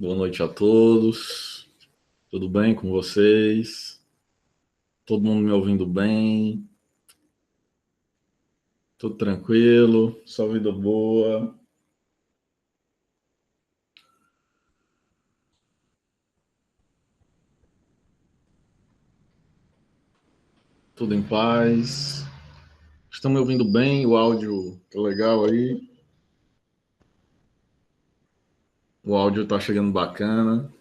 Boa noite a todos. Tudo bem com vocês? Todo mundo me ouvindo bem? Tudo tranquilo? Só vida boa? Tudo em paz? Estão me ouvindo bem? O áudio tá legal aí? O áudio tá chegando bacana?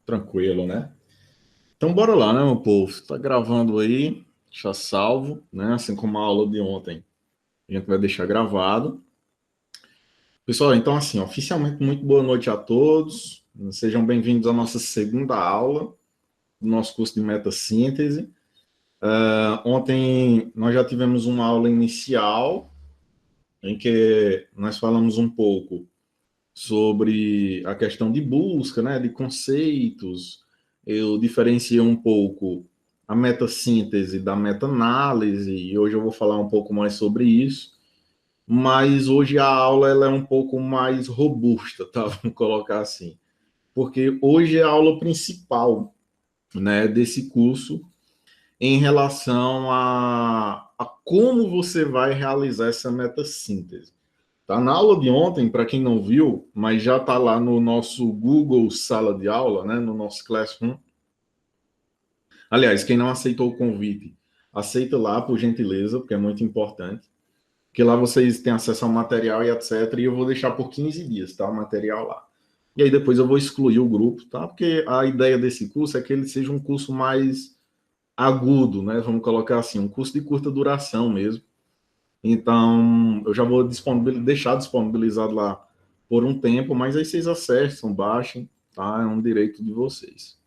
Tranquilo, né? Então bora lá, né, meu povo? Tá gravando aí, deixa salvo, né? Assim como a aula de ontem, a gente vai deixar gravado. Pessoal, então assim, oficialmente muito boa noite a todos. Sejam bem-vindos à nossa segunda aula do nosso curso de metassíntese. Ontem nós já tivemos uma aula inicial em que nós falamos um pouco sobre a questão de busca, né, de conceitos. Eu diferenciei um pouco a metassíntese da meta-análise e hoje eu vou falar um pouco mais sobre isso. Mas hoje a aula ela é um pouco mais robusta, tá? Vamos colocar assim, porque hoje é a aula principal, né, desse curso em relação a como você vai realizar essa metassíntese. Tá na aula de ontem, para quem não viu, mas já está lá no nosso Google Sala de Aula, né, no nosso Classroom. Aliás, quem não aceitou o convite, aceita lá, por gentileza, porque é muito importante. Porque lá vocês têm acesso ao material e etc. E eu vou deixar por 15 dias, tá? O material lá. E aí depois eu vou excluir o grupo, tá? Porque a ideia desse curso é que ele seja um curso mais agudo, né? Vamos colocar assim, um curso de curta duração mesmo. Então, eu já vou deixar disponibilizado lá por um tempo, mas aí vocês acessam, baixem, tá? É um direito de vocês.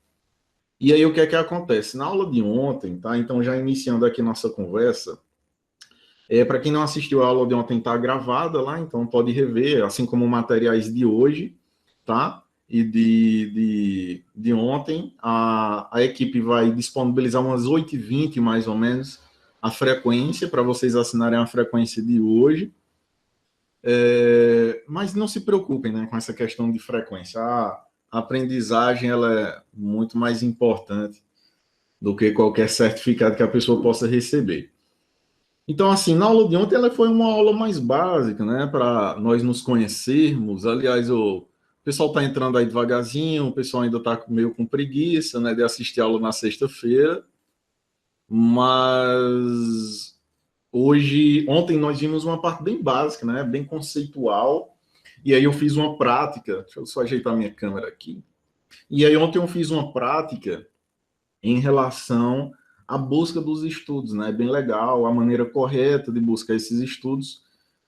E aí, o que é que acontece? Na aula de ontem, tá? Então, já iniciando aqui nossa conversa, para quem não assistiu a aula de ontem, tá gravada lá, então pode rever, assim como materiais de hoje, tá? E de ontem, a equipe vai disponibilizar umas 8h20, mais ou menos, a frequência, para vocês assinarem a frequência de hoje. Mas não se preocupem, né, com essa questão de frequência. A aprendizagem ela é muito mais importante do que qualquer certificado que a pessoa possa receber. Então, assim, na aula de ontem ela foi uma aula mais básica, né, para nós nos conhecermos. Aliás, o pessoal está entrando aí devagarzinho, o pessoal ainda está meio com preguiça, né, de assistir a aula na sexta-feira, mas ontem nós vimos uma parte bem básica, né, bem conceitual, e aí eu fiz uma prática, deixa eu só ajeitar minha câmera aqui, e aí ontem eu fiz uma prática em relação à busca dos estudos, né? Bem legal, a maneira correta de buscar esses estudos.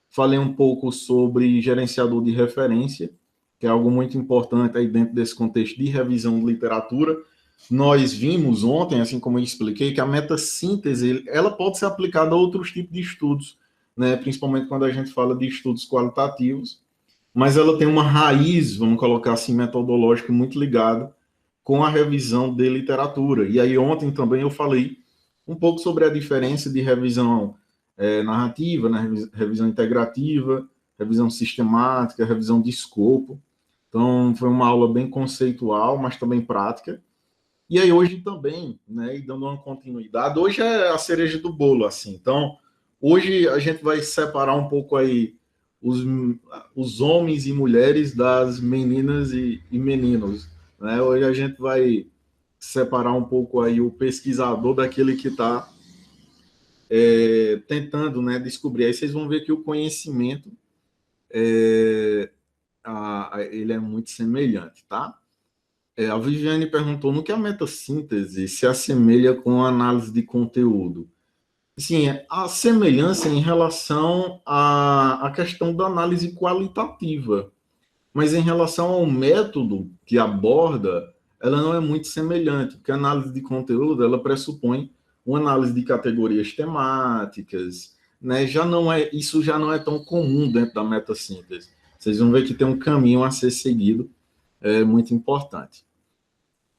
Falei um pouco sobre gerenciador de referência, que é algo muito importante aí dentro desse contexto de revisão de literatura. Nós vimos ontem, assim como eu expliquei, que a metassíntese ela pode ser aplicada a outros tipos de estudos, né? Principalmente quando a gente fala de estudos qualitativos, mas ela tem uma raiz, vamos colocar assim, metodológica muito ligada com a revisão de literatura. E aí ontem também eu falei um pouco sobre a diferença de revisão narrativa, né, revisão integrativa, revisão sistemática, revisão de escopo. Então foi uma aula bem conceitual, mas também prática. E aí hoje também, né, e dando uma continuidade, hoje é a cereja do bolo, assim. Então, hoje a gente vai separar um pouco aí os homens e mulheres das meninas e meninos, né? Hoje a gente vai separar um pouco aí o pesquisador daquele que está tentando, né, descobrir. Aí vocês vão ver que o conhecimento ele é muito semelhante, tá? A Viviane perguntou no que a metassíntese se assemelha com a análise de conteúdo. Sim, a semelhança em relação à questão da análise qualitativa, mas em relação ao método que aborda, ela não é muito semelhante, porque a análise de conteúdo ela pressupõe uma análise de categorias temáticas, né? Isso já não é tão comum dentro da metassíntese. Vocês vão ver que tem um caminho a ser seguido, muito importante.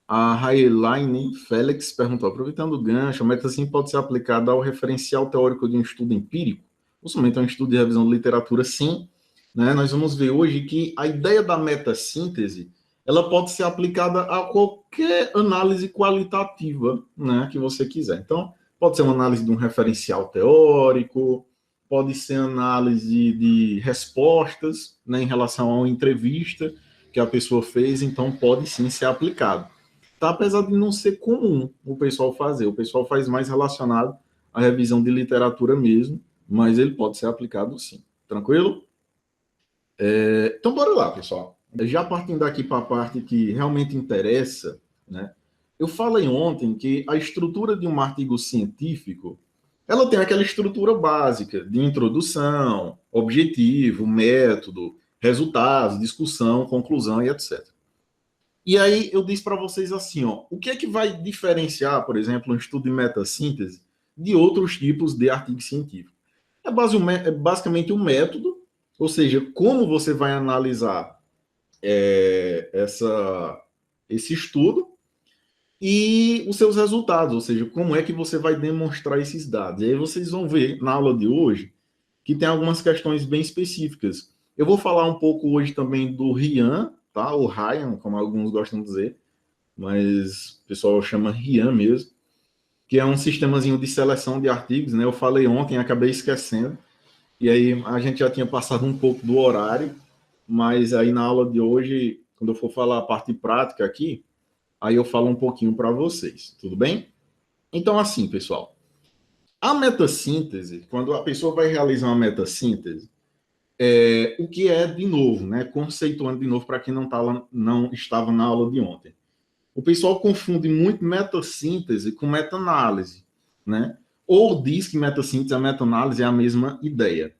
A Railaine Félix perguntou, aproveitando o gancho, a metassíntese pode ser aplicada ao referencial teórico de um estudo empírico? Ou somente a um estudo de revisão de literatura, sim, né, nós vamos ver hoje que a ideia da metassíntese, ela pode ser aplicada a qualquer análise qualitativa, né, que você quiser. Então, pode ser uma análise de um referencial teórico, pode ser análise de respostas, né, em relação a uma entrevista que a pessoa fez, então pode sim ser aplicado. Tá? Apesar de não ser comum o pessoal fazer, o pessoal faz mais relacionado à revisão de literatura mesmo, mas ele pode ser aplicado sim. Tranquilo? Então, bora lá, pessoal. Já partindo daqui para a parte que realmente interessa, né? Eu falei ontem que a estrutura de um artigo científico, ela tem aquela estrutura básica de introdução, objetivo, método, resultados, discussão, conclusão e etc. E aí eu disse para vocês assim, ó, o que é que vai diferenciar, por exemplo, um estudo de metassíntese de outros tipos de artigo científico? É basicamente um método, ou seja, como você vai analisar esse estudo e os seus resultados, ou seja, como é que você vai demonstrar esses dados. E aí vocês vão ver na aula de hoje que tem algumas questões bem específicas. Eu vou falar um pouco hoje também do RIAN, tá? O Ryan, como alguns gostam de dizer, mas o pessoal chama RIAN mesmo, que é um sistemazinho de seleção de artigos, né? Eu falei ontem, acabei esquecendo, e aí a gente já tinha passado um pouco do horário, mas aí na aula de hoje, quando eu for falar a parte prática aqui, aí eu falo um pouquinho para vocês, tudo bem? Então, assim, pessoal, a metassíntese, quando a pessoa vai realizar uma metassíntese, o que é, de novo, né, conceituando de novo para quem não estava na aula de ontem. O pessoal confunde muito metassíntese com meta-análise, né? Ou diz que metassíntese e meta-análise é a mesma ideia.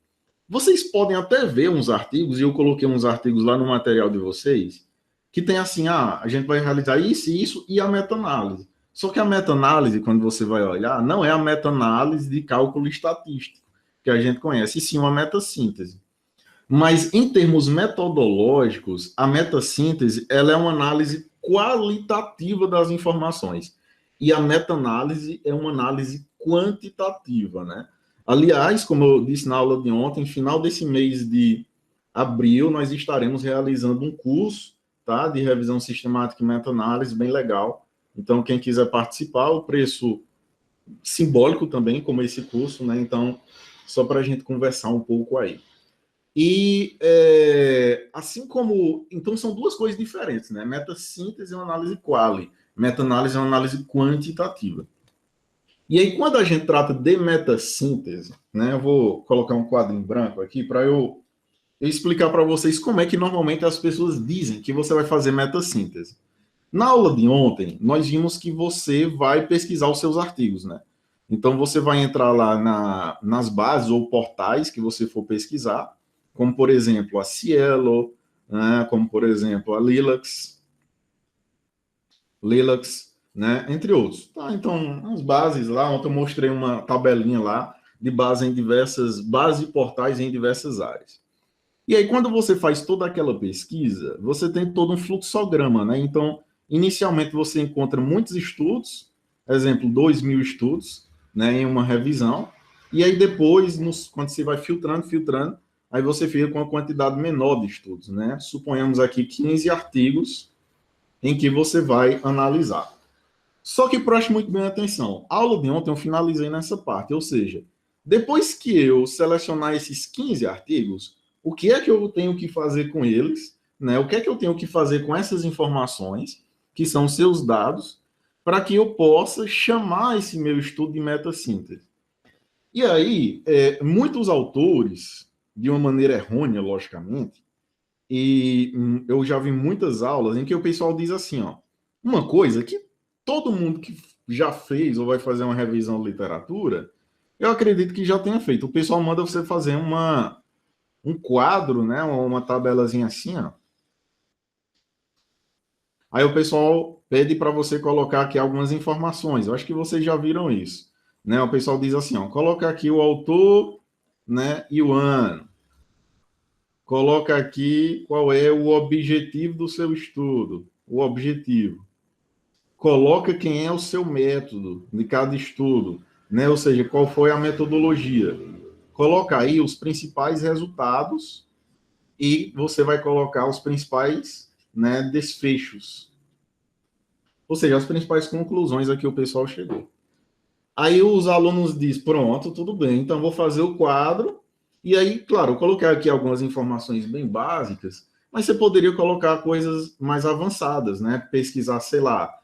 Vocês podem até ver uns artigos, e eu coloquei uns artigos lá no material de vocês, que tem assim, a gente vai realizar isso e a meta-análise. Só que a meta-análise, quando você vai olhar, não é a meta-análise de cálculo estatístico, que a gente conhece, e sim uma metassíntese. Mas em termos metodológicos, a metassíntese, ela é uma análise qualitativa das informações. E a meta-análise é uma análise quantitativa, né? Aliás, como eu disse na aula de ontem, final desse mês de abril, nós estaremos realizando um curso, tá, de revisão sistemática e meta-análise, bem legal. Então, quem quiser participar, o preço simbólico também, como esse curso, né? Então, só para a gente conversar um pouco aí. E assim como. Então, são duas coisas diferentes, né? Metassíntese é uma análise quali, meta-análise é uma análise quantitativa. E aí, quando a gente trata de metassíntese, né? Eu vou colocar um quadro em branco aqui para eu explicar para vocês como é que normalmente as pessoas dizem que você vai fazer metassíntese. Na aula de ontem, nós vimos que você vai pesquisar os seus artigos, né? Então, você vai entrar lá nas bases ou portais que você for pesquisar, como, por exemplo, a Cielo, né? Como, por exemplo, a Lilacs, né? Entre outros. Tá, então, as bases lá, ontem eu mostrei uma tabelinha lá de base em diversas bases e portais em diversas áreas. E aí, quando você faz toda aquela pesquisa, você tem todo um fluxograma, né? Então, inicialmente você encontra muitos estudos, exemplo, 2.000 estudos, né, em uma revisão, e aí depois, quando você vai filtrando, aí você fica com uma quantidade menor de estudos, né? Suponhamos aqui 15 artigos em que você vai analisar. Só que preste muito bem atenção. A aula de ontem eu finalizei nessa parte, ou seja, depois que eu selecionar esses 15 artigos, o que é que eu tenho que fazer com eles, né? O que é que eu tenho que fazer com essas informações, que são seus dados, para que eu possa chamar esse meu estudo de metassíntese. E aí, muitos autores, de uma maneira errônea, logicamente, e eu já vi muitas aulas em que o pessoal diz assim, ó, uma coisa que todo mundo que já fez ou vai fazer uma revisão de literatura, eu acredito que já tenha feito. O pessoal manda você fazer um quadro, né, uma tabelazinha assim, ó. Aí o pessoal pede para você colocar aqui algumas informações. Eu acho que vocês já viram isso, né? O pessoal diz assim, ó, coloca aqui o autor, né, e o ano. Coloca aqui qual é o objetivo do seu estudo, o objetivo. Coloca quem é o seu método de cada estudo, né? Ou seja, qual foi a metodologia. Coloca aí os principais resultados e você vai colocar os principais, né, desfechos. Ou seja, as principais conclusões a que o pessoal chegou. Aí os alunos dizem, pronto, tudo bem, então vou fazer o quadro. E aí, claro, eu coloquei aqui algumas informações bem básicas, mas você poderia colocar coisas mais avançadas, né? Pesquisar, sei lá,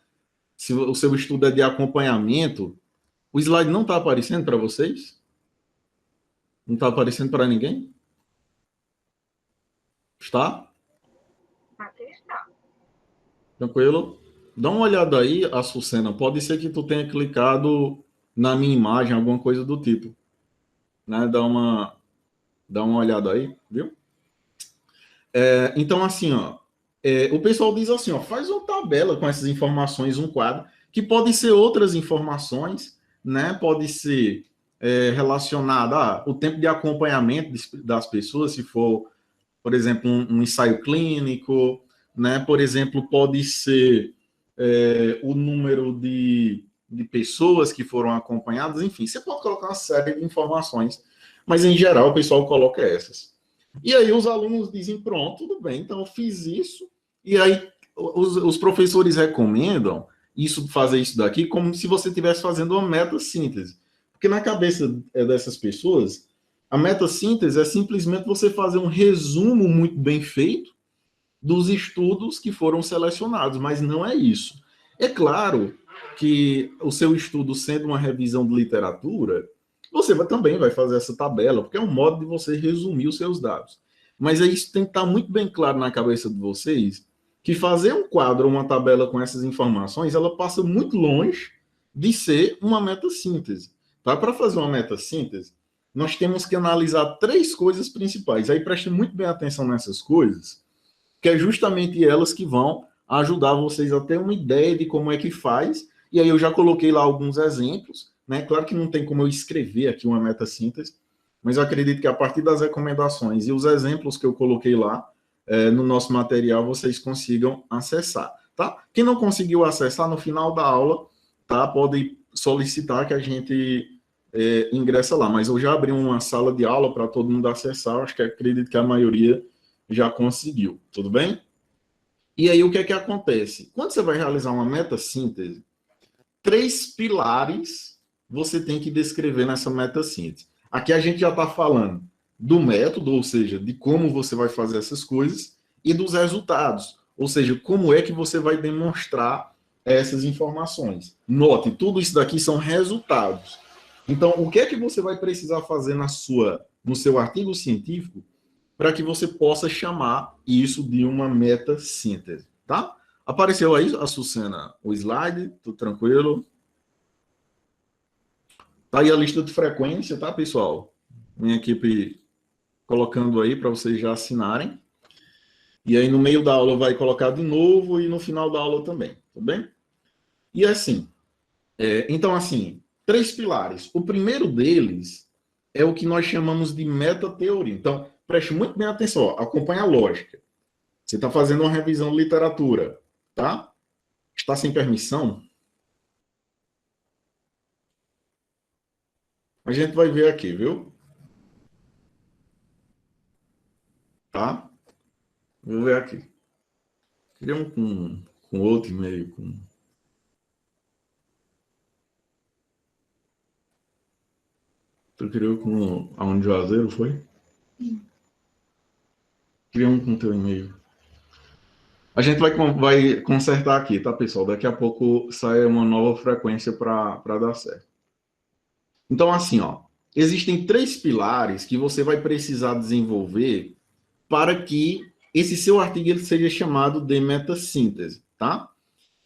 se o seu estudo é de acompanhamento, o slide não está aparecendo para vocês? Não está aparecendo para ninguém? Está? Aqui está. Tranquilo? Dá uma olhada aí, Açucena. Pode ser que tu tenha clicado na minha imagem, alguma coisa do tipo. Né? Dá uma olhada aí, viu? Então, assim, ó, o pessoal diz assim, ó, faz uma tabela com essas informações, um quadro, que pode ser outras informações, né? Pode ser relacionada ao tempo de acompanhamento das pessoas, se for, por exemplo, um ensaio clínico, né? Por exemplo, pode ser o número de pessoas que foram acompanhadas, enfim, você pode colocar uma série de informações, mas em geral o pessoal coloca essas. E aí os alunos dizem, pronto, tudo bem, então eu fiz isso, e aí os professores recomendam fazer isso daqui como se você estivesse fazendo uma meta-síntese. Porque na cabeça dessas pessoas, a meta-síntese é simplesmente você fazer um resumo muito bem feito dos estudos que foram selecionados, mas não é isso. É claro que o seu estudo sendo uma revisão de literatura, você também vai fazer essa tabela, porque é um modo de você resumir os seus dados. Mas é isso tem que estar muito bem claro na cabeça de vocês, que fazer um quadro ou uma tabela com essas informações, ela passa muito longe de ser uma meta-síntese. Tá? Para fazer uma meta-síntese, nós temos que analisar três coisas principais. Aí preste muito bem atenção nessas coisas, que é justamente elas que vão ajudar vocês a ter uma ideia de como é que faz. E aí eu já coloquei lá alguns exemplos, né? Claro que não tem como eu escrever aqui uma meta-síntese, mas eu acredito que a partir das recomendações e os exemplos que eu coloquei lá no nosso material, vocês consigam acessar, tá? Quem não conseguiu acessar, no final da aula, tá? Pode solicitar que a gente ingressa lá, mas eu já abri uma sala de aula para todo mundo acessar, acho que acredito que a maioria já conseguiu, tudo bem? E aí o que é que acontece? Quando você vai realizar uma meta-síntese, três pilares você tem que descrever nessa meta-síntese. Aqui a gente já está falando do método, ou seja, de como você vai fazer essas coisas, e dos resultados, ou seja, como é que você vai demonstrar essas informações. Note, tudo isso daqui são resultados. Então, o que é que você vai precisar fazer no seu artigo científico para que você possa chamar isso de uma meta-síntese, tá? Apareceu aí, Açucena, o slide, tudo tranquilo? Tá aí a lista de frequência, tá, pessoal? Minha equipe colocando aí para vocês já assinarem. E aí no meio da aula vai colocar de novo e no final da aula também, tá bem? E assim, então assim, três pilares. O primeiro deles é o que nós chamamos de meta-teoria. Então, preste muito bem atenção, ó, acompanhe a lógica. Você está fazendo uma revisão de literatura, tá? Está sem permissão? A gente vai ver aqui, viu? Tá? Vou ver aqui. Queria um com outro e-mail. Tu criou com a de Juazeiro, foi? Queria um com teu e-mail. A gente vai consertar aqui, tá, pessoal? Daqui a pouco sai uma nova frequência para dar certo. Então, assim, ó, existem três pilares que você vai precisar desenvolver para que esse seu artigo ele seja chamado de metassíntese, tá?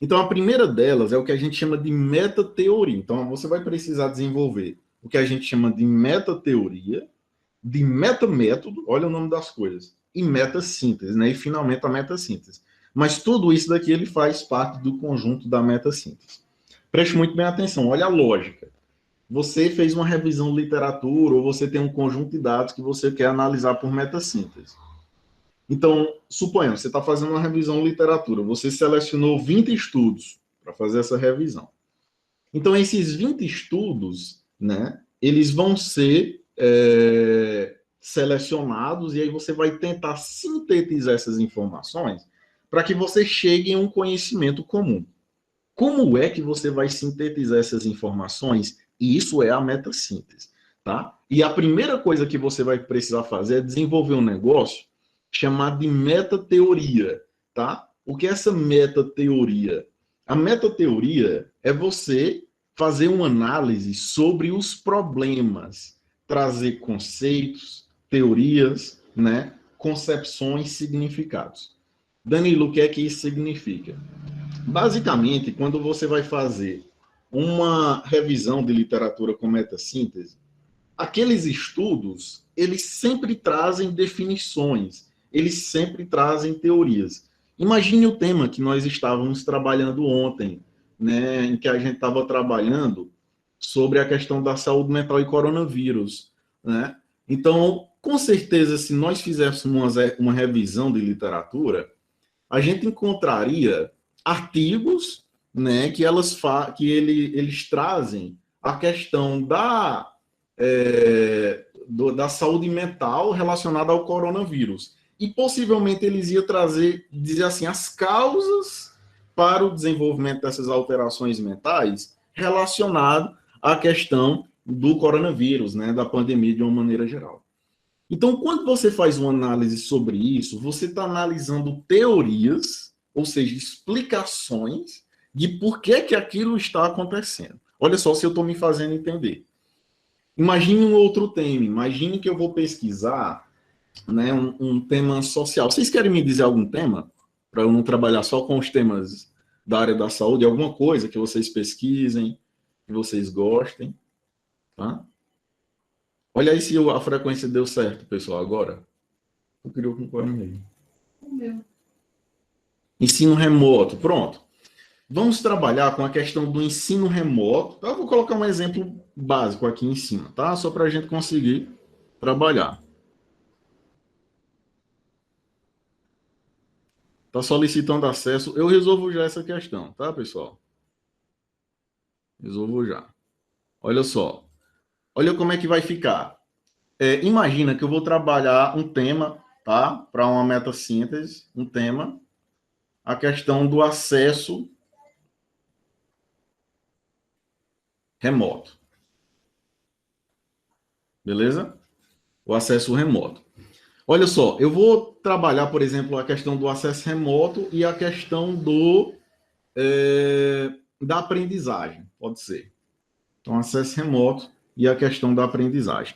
Então, a primeira delas é o que a gente chama de metateoria. Então, você vai precisar desenvolver o que a gente chama de metateoria, de metamétodo, olha o nome das coisas, e metassíntese, né? E finalmente a metassíntese. Mas tudo isso daqui ele faz parte do conjunto da metassíntese. Preste muito bem atenção, olha a lógica. Você fez uma revisão de literatura ou você tem um conjunto de dados que você quer analisar por metassíntese. Então, suponhamos, você está fazendo uma revisão de literatura, você selecionou 20 estudos para fazer essa revisão. Então, esses 20 estudos, né, eles vão ser selecionados, e aí você vai tentar sintetizar essas informações para que você chegue em um conhecimento comum. Como é que você vai sintetizar essas informações? E isso é a metassíntese, tá? E a primeira coisa que você vai precisar fazer é desenvolver um negócio chamado de metateoria, tá? O que é essa metateoria? A metateoria é você fazer uma análise sobre os problemas, trazer conceitos, teorias, né? Concepções, significados. Danilo, o que é que isso significa? Basicamente, quando você vai fazer uma revisão de literatura com metassíntese, aqueles estudos, eles sempre trazem definições, eles sempre trazem teorias. Imagine o tema que nós estávamos trabalhando ontem, né, em que a gente estava trabalhando sobre a questão da saúde mental e coronavírus, né? Então, com certeza, se nós fizéssemos uma revisão de literatura, a gente encontraria artigos, né, eles trazem a questão da saúde mental relacionada ao coronavírus. E possivelmente eles iam dizer assim, as causas para o desenvolvimento dessas alterações mentais relacionado à questão do coronavírus, né, da pandemia de uma maneira geral. Então, quando você faz uma análise sobre isso, você está analisando teorias, ou seja, explicações de por que aquilo está acontecendo. Olha só se eu estou me fazendo entender. Imagine um outro tema. Imagine que eu vou pesquisar, né, um tema social. Vocês querem me dizer algum tema? Para eu não trabalhar só com os temas da área da saúde, alguma coisa que vocês pesquisem, que vocês gostem, tá? Olha aí se a frequência deu certo, pessoal, agora. Eu queria com qual meio. Ensino remoto, pronto. Vamos trabalhar com a questão do ensino remoto. Eu vou colocar um exemplo básico aqui em cima, tá? Só para a gente conseguir trabalhar. Está solicitando acesso. Eu resolvo já essa questão, tá, pessoal? Resolvo já. Olha só. Olha como é que vai ficar. Imagina que eu vou trabalhar um tema, tá? Para uma metassíntese, um tema. A questão do acesso remoto. Beleza? O acesso remoto. Olha só, eu vou trabalhar, por exemplo, a questão do acesso remoto e a questão da aprendizagem, pode ser. Então, acesso remoto e a questão da aprendizagem.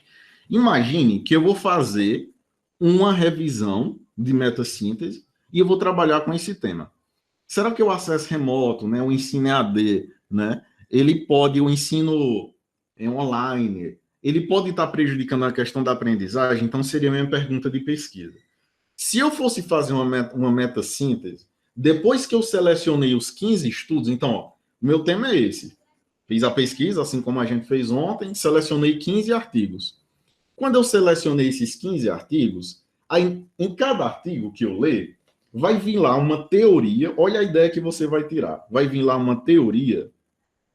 Imagine que eu vou fazer uma revisão de metassíntese e eu vou trabalhar com esse tema. Será que o acesso remoto, né, o ensino EAD, né, o ensino online, ele pode estar prejudicando a questão da aprendizagem? Então, seria a minha pergunta de pesquisa. Se eu fosse fazer uma metassíntese, depois que eu selecionei os 15 estudos, então, ó, meu tema é esse. Fiz a pesquisa, assim como a gente fez ontem, selecionei 15 artigos. Quando eu selecionei esses 15 artigos, aí, em cada artigo que eu ler, vai vir lá uma teoria, olha a ideia que você vai tirar. Vai vir lá uma teoria,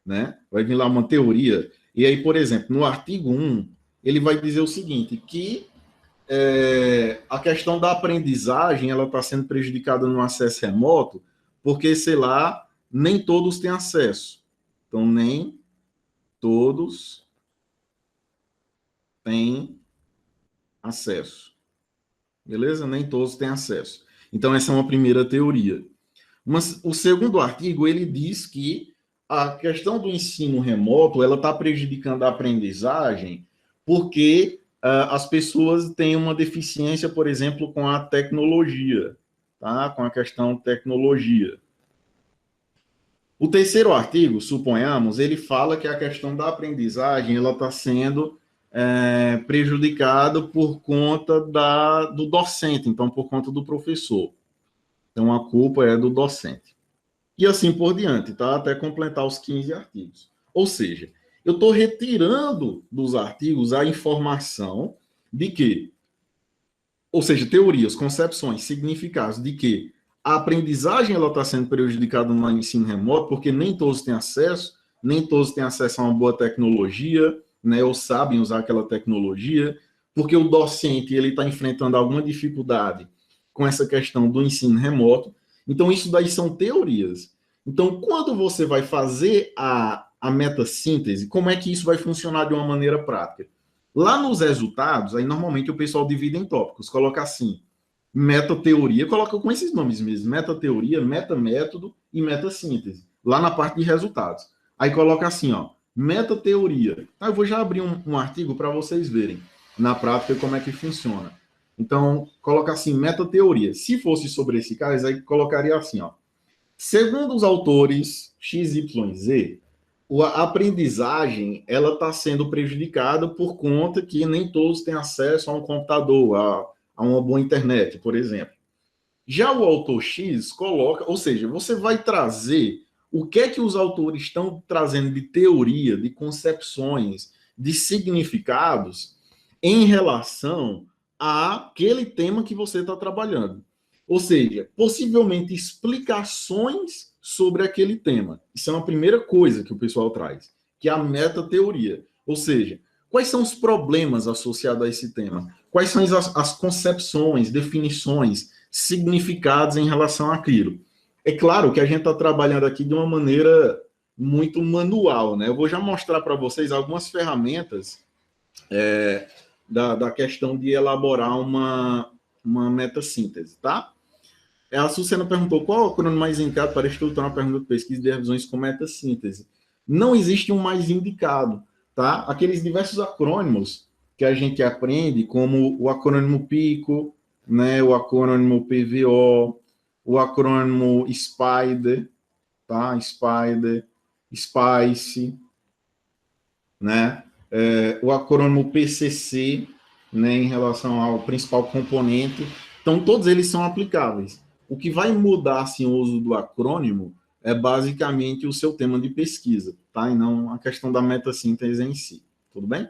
né? Vai vir lá uma teoria, e aí, por exemplo, no artigo 1, ele vai dizer o seguinte, que a questão da aprendizagem, ela está sendo prejudicada no acesso remoto, porque, sei lá, nem todos têm acesso. Então, nem todos têm acesso. Beleza? Nem todos têm acesso. Então, essa é uma primeira teoria. Mas o segundo artigo, ele diz que a questão do ensino remoto, ela está prejudicando a aprendizagem porque as pessoas têm uma deficiência, por exemplo, com a tecnologia, tá? Com a questão tecnologia. O terceiro artigo, suponhamos, ele fala que a questão da aprendizagem, ela está sendo prejudicada por conta do docente, então, por conta do professor. Então, a culpa é do docente. E assim por diante, tá? Até completar os 15 artigos. Ou seja, eu estou retirando dos artigos a informação de que, ou seja, teorias, concepções, significados de que a aprendizagem ela está sendo prejudicada no ensino remoto, porque nem todos têm acesso a uma boa tecnologia, né, ou sabem usar aquela tecnologia, porque o docente ele está enfrentando alguma dificuldade com essa questão do ensino remoto. Então, isso daí são teorias. Então, quando você vai fazer a metassíntese, como é que isso vai funcionar de uma maneira prática? Lá nos resultados, aí normalmente o pessoal divide em tópicos, coloca assim, metateoria, coloca com esses nomes mesmo, metateoria, metamétodo e metassíntese, lá na parte de resultados. Aí coloca assim, ó, metateoria. Eu vou já abrir um artigo para vocês verem na prática como é que funciona. Então, coloca assim, metateoria. Se fosse sobre esse caso, aí colocaria assim, ó. Segundo os autores XYZ, a aprendizagem ela está sendo prejudicada por conta que nem todos têm acesso a um computador, a uma boa internet, por exemplo. Já o autor X coloca, ou seja, você vai trazer o que é que os autores estão trazendo de teoria, de concepções, de significados em relação àquele tema que você está trabalhando. Ou seja, possivelmente explicações sobre aquele tema. Isso é uma primeira coisa que o pessoal traz, que é a metateoria. Ou seja, quais são os problemas associados a esse tema? Quais são as concepções, definições, significados em relação àquilo? É claro que a gente está trabalhando aqui de uma maneira muito manual, né? Eu vou já mostrar para vocês algumas ferramentas da questão de elaborar uma metassíntese, tá? A Sucena perguntou qual é o acrônimo mais indicado para estruturar uma pergunta de pesquisa de revisões com metassíntese. Não existe um mais indicado, tá? Aqueles diversos acrônimos que a gente aprende, como o acrônimo PICO, né, o acrônimo PVO, o acrônimo SPIDER, tá? SPIDER, SPICE, né? O acrônimo PCC, né, em relação ao principal componente. Então, todos eles são aplicáveis. O que vai mudar assim, o uso do acrônimo é basicamente o seu tema de pesquisa, tá? E não a questão da metassíntese em si. Tudo bem?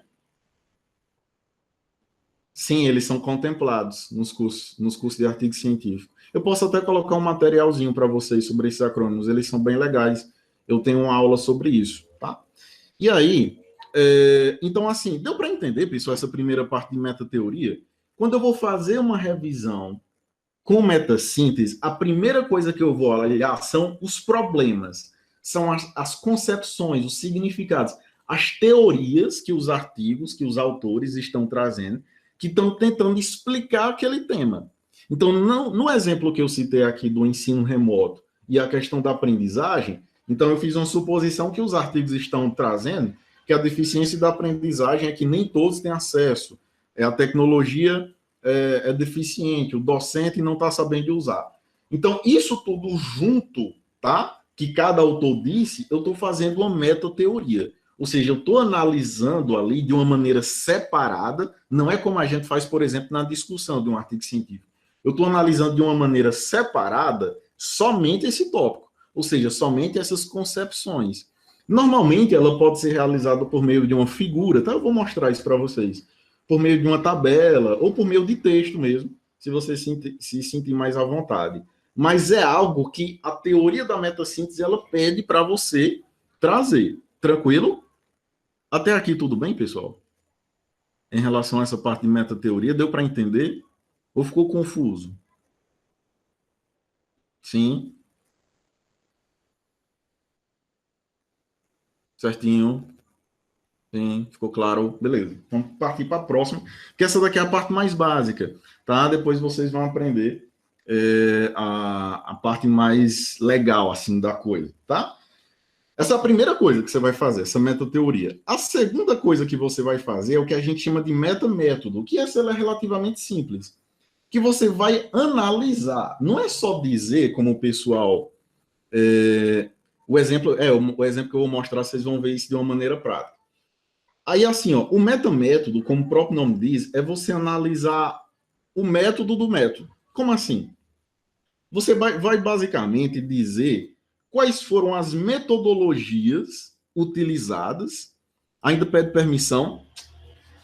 Sim, eles são contemplados nos cursos de artigo científico. Eu posso até colocar um materialzinho para vocês sobre esses acrônimos, eles são bem legais. Eu tenho uma aula sobre isso, tá? E aí, então, assim, deu para entender, pessoal, essa primeira parte de metateoria? Quando eu vou fazer uma revisão com metassíntese, a primeira coisa que eu vou olhar são os problemas, são as concepções, os significados, as teorias que os artigos, que os autores estão trazendo, que estão tentando explicar aquele tema. Então, no exemplo que eu citei aqui do ensino remoto e a questão da aprendizagem, então eu fiz uma suposição que os artigos estão trazendo que a deficiência da aprendizagem é que nem todos têm acesso. A tecnologia é deficiente, o docente não está sabendo usar. Então, isso tudo junto, tá? Que cada autor disse, eu estou fazendo uma metateoria. Ou seja, eu estou analisando ali de uma maneira separada, não é como a gente faz, por exemplo, na discussão de um artigo científico. Eu estou analisando de uma maneira separada somente esse tópico, ou seja, somente essas concepções. Normalmente, ela pode ser realizada por meio de uma figura, tá? Eu vou mostrar isso para vocês por meio de uma tabela ou por meio de texto mesmo, se você se sentir mais à vontade. Mas é algo que a teoria da metassíntese ela pede para você trazer. Tranquilo? Até aqui tudo bem, pessoal? Em relação a essa parte de metateoria, deu para entender? Ou ficou confuso? Sim. Certinho. Sim, ficou claro. Beleza. Vamos partir para a próxima, que essa daqui é a parte mais básica, tá? Depois vocês vão aprender a parte mais legal, assim, da coisa, tá? Essa é a primeira coisa que você vai fazer, essa metateoria. A segunda coisa que você vai fazer é o que a gente chama de metamétodo, que essa é relativamente simples, que você vai analisar. Não é só dizer, como o pessoal... o exemplo que eu vou mostrar, vocês vão ver isso de uma maneira prática. Aí, assim, ó, o metamétodo, como o próprio nome diz, é você analisar o método do método. Como assim? Você vai basicamente dizer quais foram as metodologias utilizadas. Ainda pede permissão.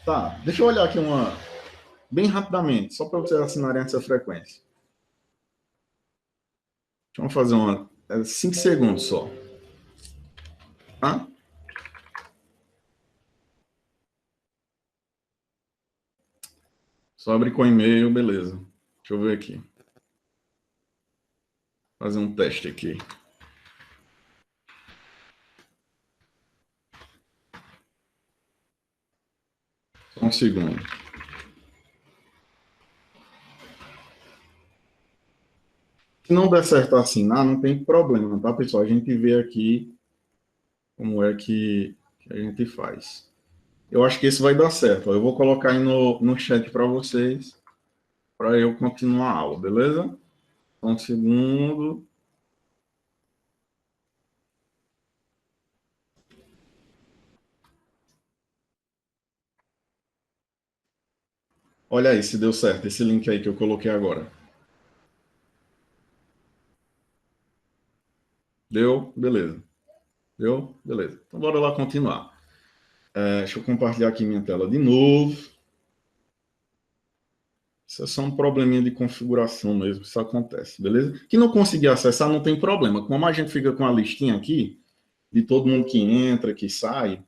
Tá, deixa eu olhar aqui bem rapidamente, só para vocês assinarem essa frequência. Vamos fazer 5 segundos só. Tá? Só abrir com e-mail, beleza. Deixa eu ver aqui. Fazer um teste aqui. Só um segundo. Se não der certo assinar, não tem problema, tá, pessoal? A gente vê aqui como é que a gente faz. Eu acho que esse vai dar certo. Eu vou colocar aí no chat para vocês, para eu continuar a aula, beleza? Só um segundo. Olha aí se deu certo, esse link aí que eu coloquei agora. Deu? Beleza. Deu? Beleza. Então, bora lá continuar. Deixa eu compartilhar aqui minha tela de novo. Isso é só um probleminha de configuração mesmo, isso acontece, beleza? Que não conseguir acessar não tem problema. Como a gente fica com a listinha aqui, de todo mundo que entra, que sai,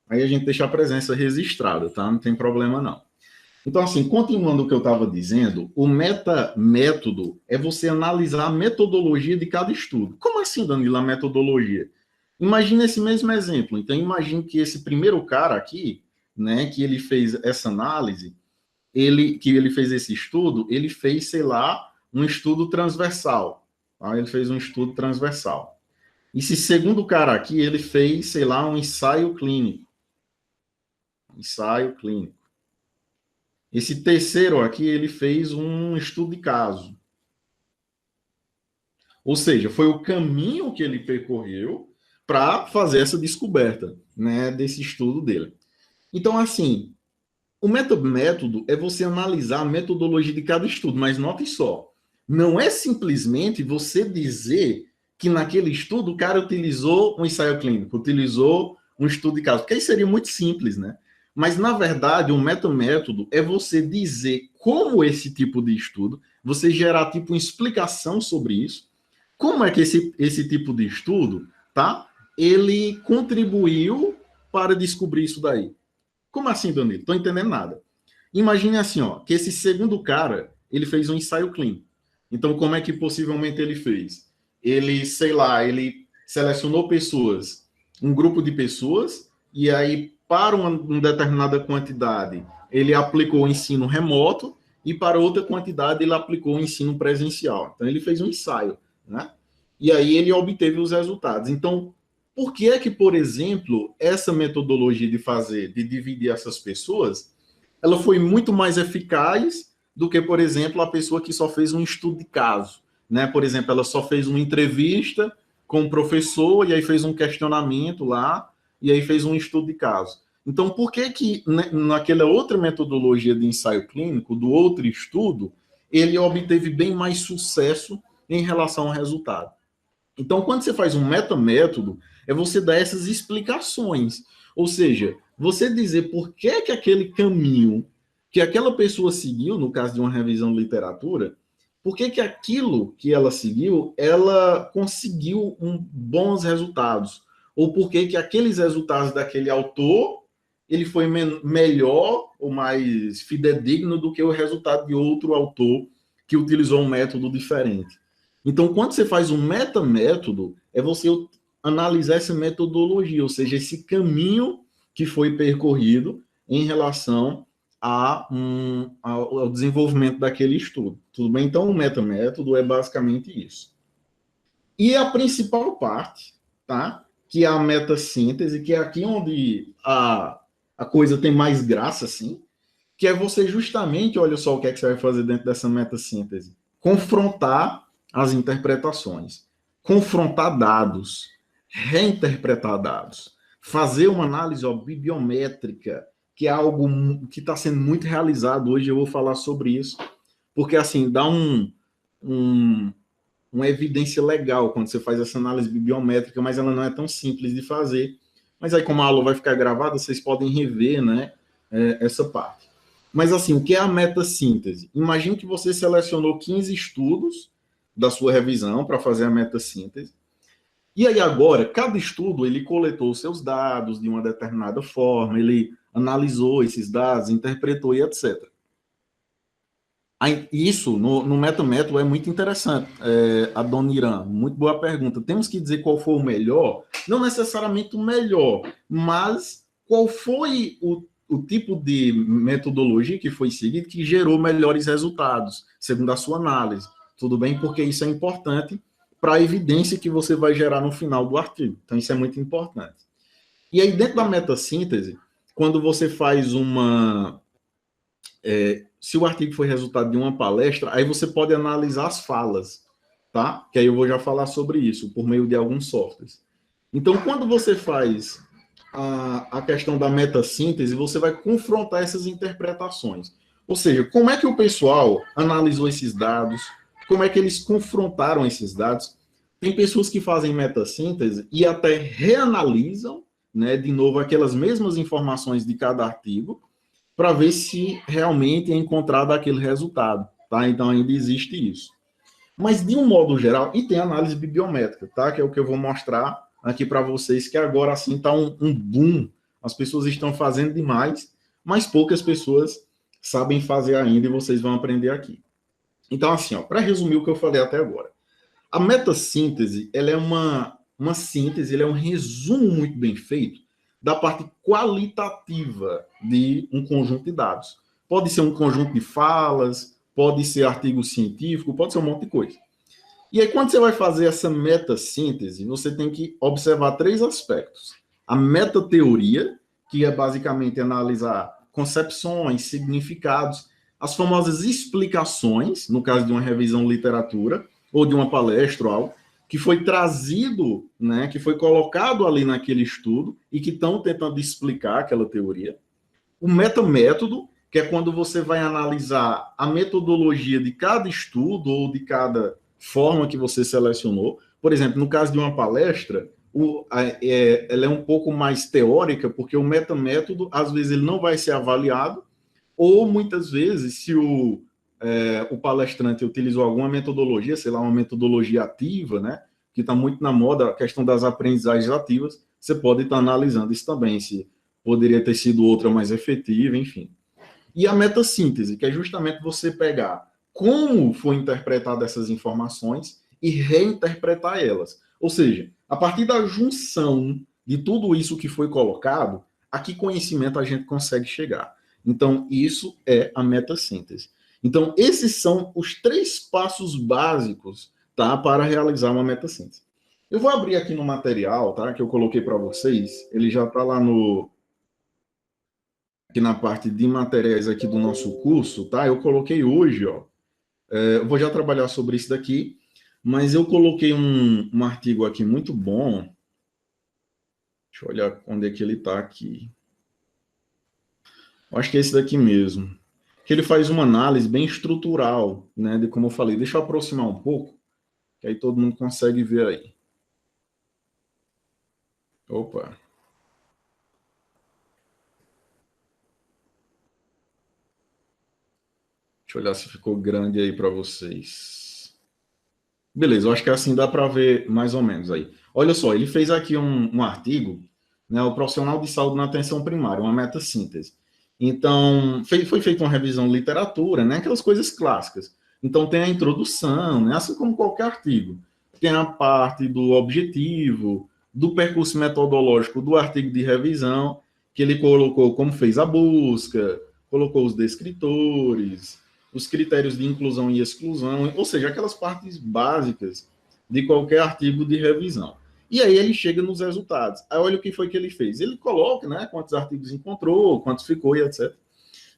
aí a gente deixa a presença registrada, tá? Não tem problema não. Então, assim, continuando o que eu estava dizendo, o metamétodo é você analisar a metodologia de cada estudo. Como assim, Danilo, a metodologia? Imagina esse mesmo exemplo. Então, imagine que esse primeiro cara aqui, né, que ele fez essa análise, que ele fez esse estudo, ele fez, sei lá, um estudo transversal. Tá? Ele fez um estudo transversal. Esse segundo cara aqui, ele fez, sei lá, um ensaio clínico. Ensaio clínico. Esse terceiro aqui, ele fez um estudo de caso. Ou seja, foi o caminho que ele percorreu para fazer essa descoberta, né, desse estudo dele. Então, assim, o método é você analisar a metodologia de cada estudo, mas note só, não é simplesmente você dizer que naquele estudo o cara utilizou um ensaio clínico, utilizou um estudo de caso, porque aí seria muito simples, né? Mas, na verdade, um metamétodo é você dizer como esse tipo de estudo, você gerar tipo uma explicação sobre isso, como é que esse tipo de estudo, tá? Ele contribuiu para descobrir isso daí. Como assim, Danilo? Estou entendendo nada. Imagine assim, ó, que esse segundo cara, ele fez um ensaio clínico. Então, como é que possivelmente ele fez? Ele, sei lá, ele selecionou pessoas, um grupo de pessoas, e aí, para uma determinada quantidade, ele aplicou o ensino remoto, e para outra quantidade, ele aplicou o ensino presencial. Então, ele fez um ensaio, né? E aí, ele obteve os resultados. Então, por que é que, por exemplo, essa metodologia de dividir essas pessoas, ela foi muito mais eficaz do que, por exemplo, a pessoa que só fez um estudo de caso, né? Por exemplo, ela só fez uma entrevista com o professor e aí fez um questionamento lá e aí fez um estudo de caso. Então, por que que naquela outra metodologia de ensaio clínico, do outro estudo, ele obteve bem mais sucesso em relação ao resultado? Então, quando você faz um metamétodo, é você dar essas explicações. Ou seja, você dizer por que que aquele caminho que aquela pessoa seguiu, no caso de uma revisão de literatura, por que que aquilo que ela seguiu, ela conseguiu bons resultados? Ou por que que aqueles resultados daquele autor, ele foi melhor ou mais fidedigno do que o resultado de outro autor que utilizou um método diferente? Então, quando você faz um metamétodo, é você analisar essa metodologia, ou seja, esse caminho que foi percorrido em relação ao desenvolvimento daquele estudo. Tudo bem? Então, o metamétodo é basicamente isso. E a principal parte, tá? Que é a metassíntese, que é aqui onde a coisa tem mais graça, assim, que é você justamente, olha só o que é que você vai fazer dentro dessa metassíntese. Confrontar as interpretações, confrontar dados, reinterpretar dados, fazer uma análise bibliométrica, que é algo que está sendo muito realizado hoje, eu vou falar sobre isso, porque assim, dá uma evidência legal quando você faz essa análise bibliométrica, mas ela não é tão simples de fazer. Mas aí, como a aula vai ficar gravada, vocês podem rever, né, essa parte. Mas assim, o que é a metassíntese? Imagine que você selecionou 15 estudos da sua revisão para fazer a metassíntese. E aí agora, cada estudo, ele coletou os seus dados de uma determinada forma, ele analisou esses dados, interpretou e etc. Isso, no metamétodo, é muito interessante. A dona Irã, muito boa pergunta. Temos que dizer qual foi o melhor? Não necessariamente o melhor, mas qual foi o tipo de metodologia que foi seguido que gerou melhores resultados, segundo a sua análise. Tudo bem? Porque isso é importante para a evidência que você vai gerar no final do artigo. Então, isso é muito importante. E aí, dentro da metassíntese, quando você faz se o artigo foi resultado de uma palestra, aí você pode analisar as falas, tá? Que aí eu vou já falar sobre isso, por meio de alguns softwares. Então, quando você faz a questão da metassíntese, você vai confrontar essas interpretações. Ou seja, como é que o pessoal analisou esses dados, como é que eles confrontaram esses dados. Tem pessoas que fazem metassíntese e até reanalisam, né, de novo, aquelas mesmas informações de cada artigo, para ver se realmente é encontrado aquele resultado, tá? Então ainda existe isso. Mas de um modo geral, e tem análise bibliométrica, tá? Que é o que eu vou mostrar aqui para vocês, que agora assim está um boom. As pessoas estão fazendo demais, mas poucas pessoas sabem fazer ainda e vocês vão aprender aqui. Então, assim, para resumir o que eu falei até agora, a metassíntese, ela é uma síntese, ela é um resumo muito bem feito da parte qualitativa de um conjunto de dados. Pode ser um conjunto de falas, pode ser artigo científico, pode ser um monte de coisa. E aí, quando você vai fazer essa metassíntese, você tem que observar três aspectos. A metateoria, que é basicamente analisar concepções, significados, as famosas explicações, no caso de uma revisão literatura, ou de uma palestra ou algo, que foi trazido, né, que foi colocado ali naquele estudo e que estão tentando explicar aquela teoria. O metamétodo, que é quando você vai analisar a metodologia de cada estudo ou de cada forma que você selecionou. Por exemplo, no caso de uma palestra, ela é um pouco mais teórica, porque o metamétodo, às vezes, ele não vai ser avaliado, ou muitas vezes, se o palestrante utilizou alguma metodologia, sei lá, uma metodologia ativa, né, que está muito na moda, a questão das aprendizagens ativas, você pode estar analisando isso também, se poderia ter sido outra mais efetiva, enfim. E a metassíntese, que é justamente você pegar como foi interpretada essas informações e reinterpretar elas. Ou seja, a partir da junção de tudo isso que foi colocado, a que conhecimento a gente consegue chegar. Então, isso é a metassíntese. Então, esses são os três passos básicos, tá, para realizar uma metassíntese. Eu vou abrir aqui no material, tá, que eu coloquei para vocês. Ele já está lá aqui na parte de materiais aqui do nosso curso, tá? Eu coloquei hoje, ó. Eu vou já trabalhar sobre isso daqui, mas eu coloquei um artigo aqui muito bom. Deixa eu olhar onde é que ele está aqui. Eu acho que é esse daqui mesmo. Que ele faz uma análise bem estrutural, né? De como eu falei. Deixa eu aproximar um pouco, que aí todo mundo consegue ver aí. Opa. Deixa eu olhar se ficou grande aí para vocês. Beleza, eu acho que assim dá para ver mais ou menos aí. Olha só, ele fez aqui um artigo, né, o profissional de saúde na atenção primária, uma metassíntese. Então, foi feita uma revisão de literatura, né, aquelas coisas clássicas. Então, tem a introdução, né, assim como qualquer artigo. Tem a parte do objetivo, do percurso metodológico do artigo de revisão, que ele colocou como fez a busca, colocou os descritores, os critérios de inclusão e exclusão, ou seja, aquelas partes básicas de qualquer artigo de revisão. E aí ele chega nos resultados. Aí olha o que foi que ele fez. Ele coloca, né, quantos artigos encontrou, quantos ficou e etc.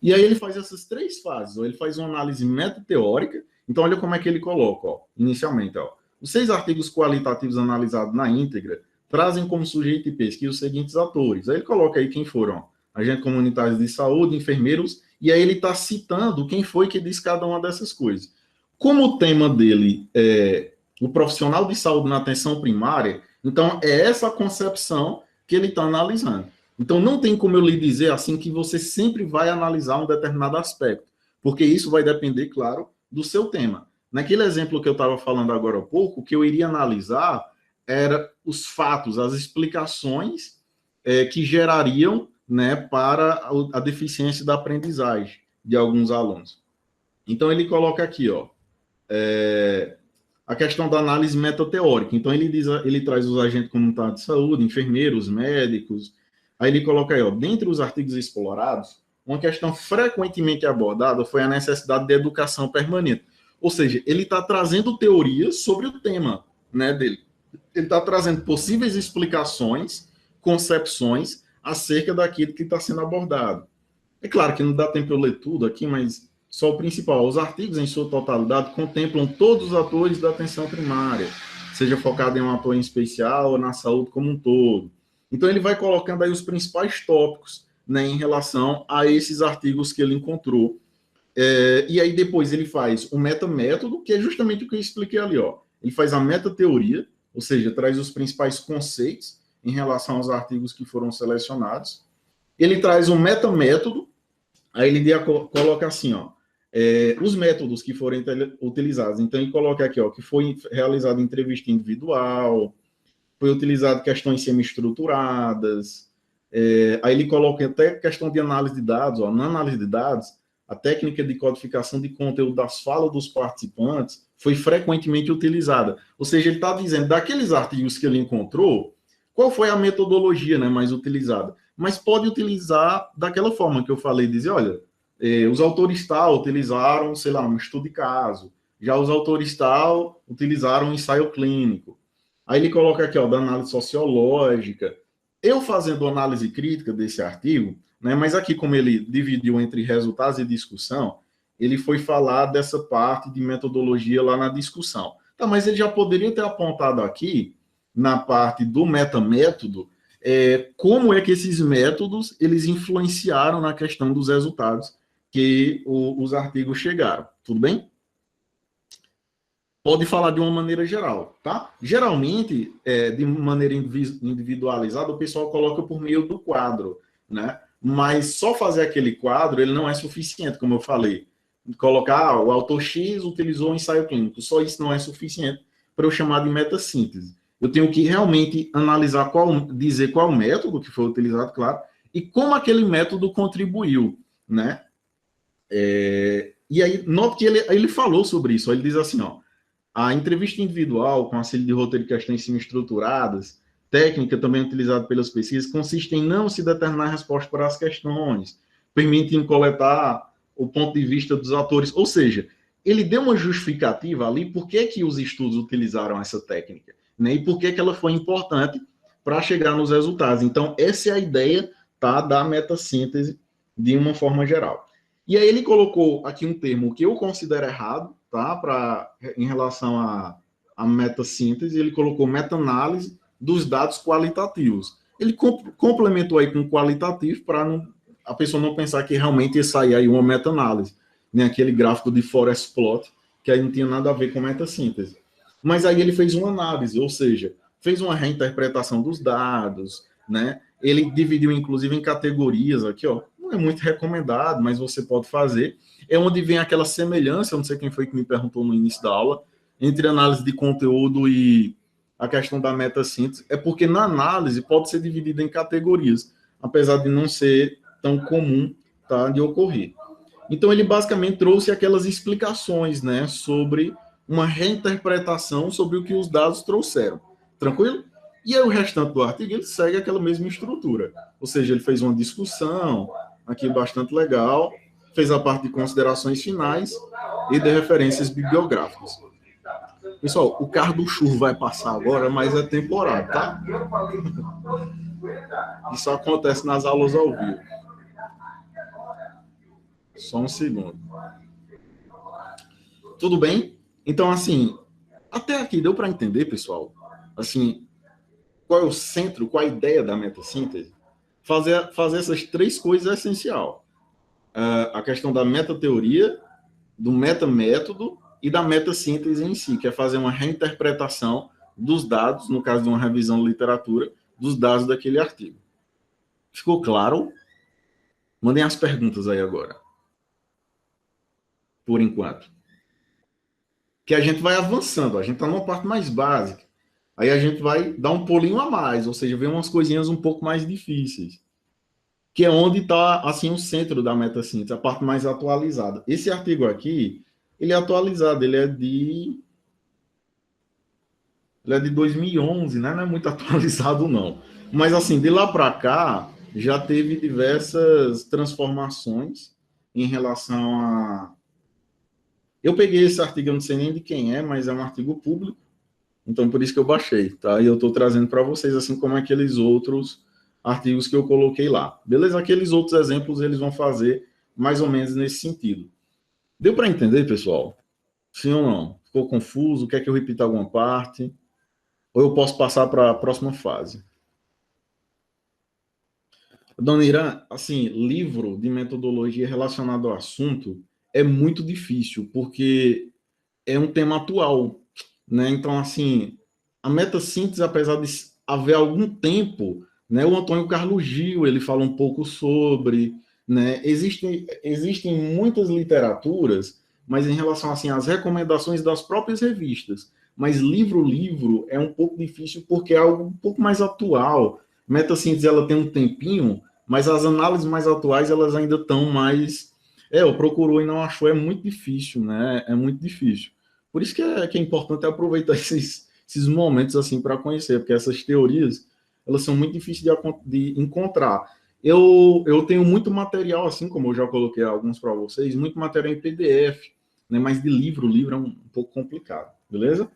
E aí ele faz essas três fases. Ou ele faz uma análise metateórica. Então olha como é que ele coloca, ó, inicialmente. Ó, os 6 artigos qualitativos analisados na íntegra trazem como sujeito de pesquisa os seguintes atores. Aí ele coloca aí quem foram, ó, agentes comunitários de saúde, enfermeiros, e aí ele está citando quem foi que disse cada uma dessas coisas. Como o tema dele é o profissional de saúde na atenção primária, então é essa concepção que ele está analisando. Então não tem como eu lhe dizer assim que você sempre vai analisar um determinado aspecto, porque isso vai depender, claro, do seu tema. Naquele exemplo que eu estava falando agora há pouco, o que eu iria analisar era os fatos, as explicações que gerariam, né, para a deficiência da aprendizagem de alguns alunos. Então, ele coloca aqui, ó, a questão da análise metateórica. Então, ele traz os agentes comunitários de saúde, enfermeiros, médicos. Aí ele coloca aí, ó, dentre os artigos explorados, uma questão frequentemente abordada foi a necessidade de educação permanente. Ou seja, ele está trazendo teorias sobre o tema, né, dele. Ele está trazendo possíveis explicações, concepções acerca daquilo que está sendo abordado. É claro que não dá tempo eu ler tudo aqui, mas só o principal. Os artigos, em sua totalidade, contemplam todos os atores da atenção primária, seja focado em um ator em especial ou na saúde como um todo. Então, ele vai colocando aí os principais tópicos, né, em relação a esses artigos que ele encontrou. E aí, depois, ele faz o metamétodo, que é justamente o que eu expliquei ali, ó. Ele faz a metateoria, ou seja, traz os principais conceitos em relação aos artigos que foram selecionados. Ele traz um metamétodo, aí ele coloca assim, ó, os métodos que foram utilizados. Então, ele coloca aqui, ó, que foi realizada entrevista individual, foi utilizado questões semi-estruturadas, aí ele coloca até questão de análise de dados, ó, na análise de dados, a técnica de codificação de conteúdo das falas dos participantes foi frequentemente utilizada. Ou seja, ele está dizendo, daqueles artigos que ele encontrou, qual foi a metodologia, né, mais utilizada? Mas pode utilizar daquela forma que eu falei, dizer, olha, os autores tal utilizaram, sei lá, um estudo de caso, já os autores tal utilizaram um ensaio clínico. Aí ele coloca aqui, ó, da análise sociológica. Eu fazendo análise crítica desse artigo, né, mas aqui como ele dividiu entre resultados e discussão, ele foi falar dessa parte de metodologia lá na discussão. Tá, mas ele já poderia ter apontado aqui, na parte do metamétodo, como é que esses métodos eles influenciaram na questão dos resultados que os artigos chegaram. Tudo bem? Pode falar de uma maneira geral, tá? Geralmente, de maneira individualizada, o pessoal coloca por meio do quadro, né? Mas só fazer aquele quadro, ele não é suficiente, como eu falei. Colocar, o autor X utilizou um ensaio clínico, só isso não é suficiente para eu chamar de metassíntese. Eu tenho que realmente analisar dizer qual método que foi utilizado, claro, e como aquele método contribuiu, né? E aí, note que ele falou sobre isso, ele diz assim, ó, a entrevista individual, com auxílio de roteiro de questões semi-estruturadas, técnica também utilizada pelas pesquisas, consiste em não se determinar a resposta para as questões, permitindo coletar o ponto de vista dos autores. Ou seja, ele deu uma justificativa ali por que os estudos utilizaram essa técnica, né? E por que ela foi importante para chegar nos resultados. Então, essa é a ideia, tá, da metassíntese de uma forma geral. E aí ele colocou aqui um termo que eu considero errado, tá, em relação à metassíntese, ele colocou meta-análise dos dados qualitativos. Ele complementou aí com qualitativo para a pessoa não pensar que realmente ia sair aí uma meta-análise, né, aquele gráfico de forest plot, que aí não tinha nada a ver com metassíntese. Mas aí ele fez uma análise, ou seja, fez uma reinterpretação dos dados, né? Ele dividiu, inclusive, em categorias aqui, ó. Não é muito recomendado, mas você pode fazer. É onde vem aquela semelhança, eu não sei quem foi que me perguntou no início da aula, entre análise de conteúdo e a questão da metassíntese. É porque na análise pode ser dividida em categorias, apesar de não ser tão comum, tá, de ocorrer. Então, ele basicamente trouxe aquelas explicações, né, sobre uma reinterpretação sobre o que os dados trouxeram. Tranquilo? E aí o restante do artigo, ele segue aquela mesma estrutura. Ou seja, ele fez uma discussão aqui bastante legal, fez a parte de considerações finais e de referências bibliográficas. Pessoal, o carro do churro vai passar agora, mas é temporário, tá? Isso acontece nas aulas ao vivo. Só um segundo. Tudo bem? Então, assim, até aqui deu para entender, pessoal? Assim, qual é o centro, qual a ideia da metassíntese? Fazer essas três coisas é essencial. A questão da metateoria, do metamétodo e da metassíntese em si, que é fazer uma reinterpretação dos dados, no caso de uma revisão de literatura, dos dados daquele artigo. Ficou claro? Mandem as perguntas aí agora. Por enquanto. Que a gente vai avançando, a gente está numa parte mais básica. Aí a gente vai dar um pulinho a mais, ou seja, ver umas coisinhas um pouco mais difíceis. que é onde está, assim, o centro da metassíntese, a parte mais atualizada. Esse artigo aqui, ele é atualizado, ele é de 2011, né? Não é muito atualizado, não. Mas, assim, de lá para cá, já teve diversas transformações em relação a... Eu peguei esse artigo, eu não sei nem de quem é, mas é um artigo público, então por isso que eu baixei, tá? E eu estou trazendo para vocês, assim como aqueles outros artigos que eu coloquei lá. Beleza? Aqueles outros exemplos, eles vão fazer mais ou menos nesse sentido. Deu para entender, pessoal? Sim ou não? Ficou confuso? Quer que eu repita alguma parte? Ou eu posso passar para a próxima fase? Dona Irã, assim, livro de metodologia relacionado ao assunto é muito difícil, porque é um tema atual, né? Então, assim, a metassíntese, apesar de haver algum tempo, né? O Antônio Carlos Gil, ele fala um pouco sobre, né? Existem muitas literaturas, mas em relação, assim, às recomendações das próprias revistas. Mas livro é um pouco difícil porque é algo um pouco mais atual. Metassíntese, ela tem um tempinho, mas as análises mais atuais, elas ainda estão mais... eu procurou e não achou, é muito difícil, né? É muito difícil. Por isso que é importante aproveitar esses momentos assim para conhecer, porque essas teorias elas são muito difíceis de encontrar. Eu tenho muito material, assim como eu já coloquei alguns para vocês, muito material em PDF, né? Mas de livro é um pouco complicado, beleza?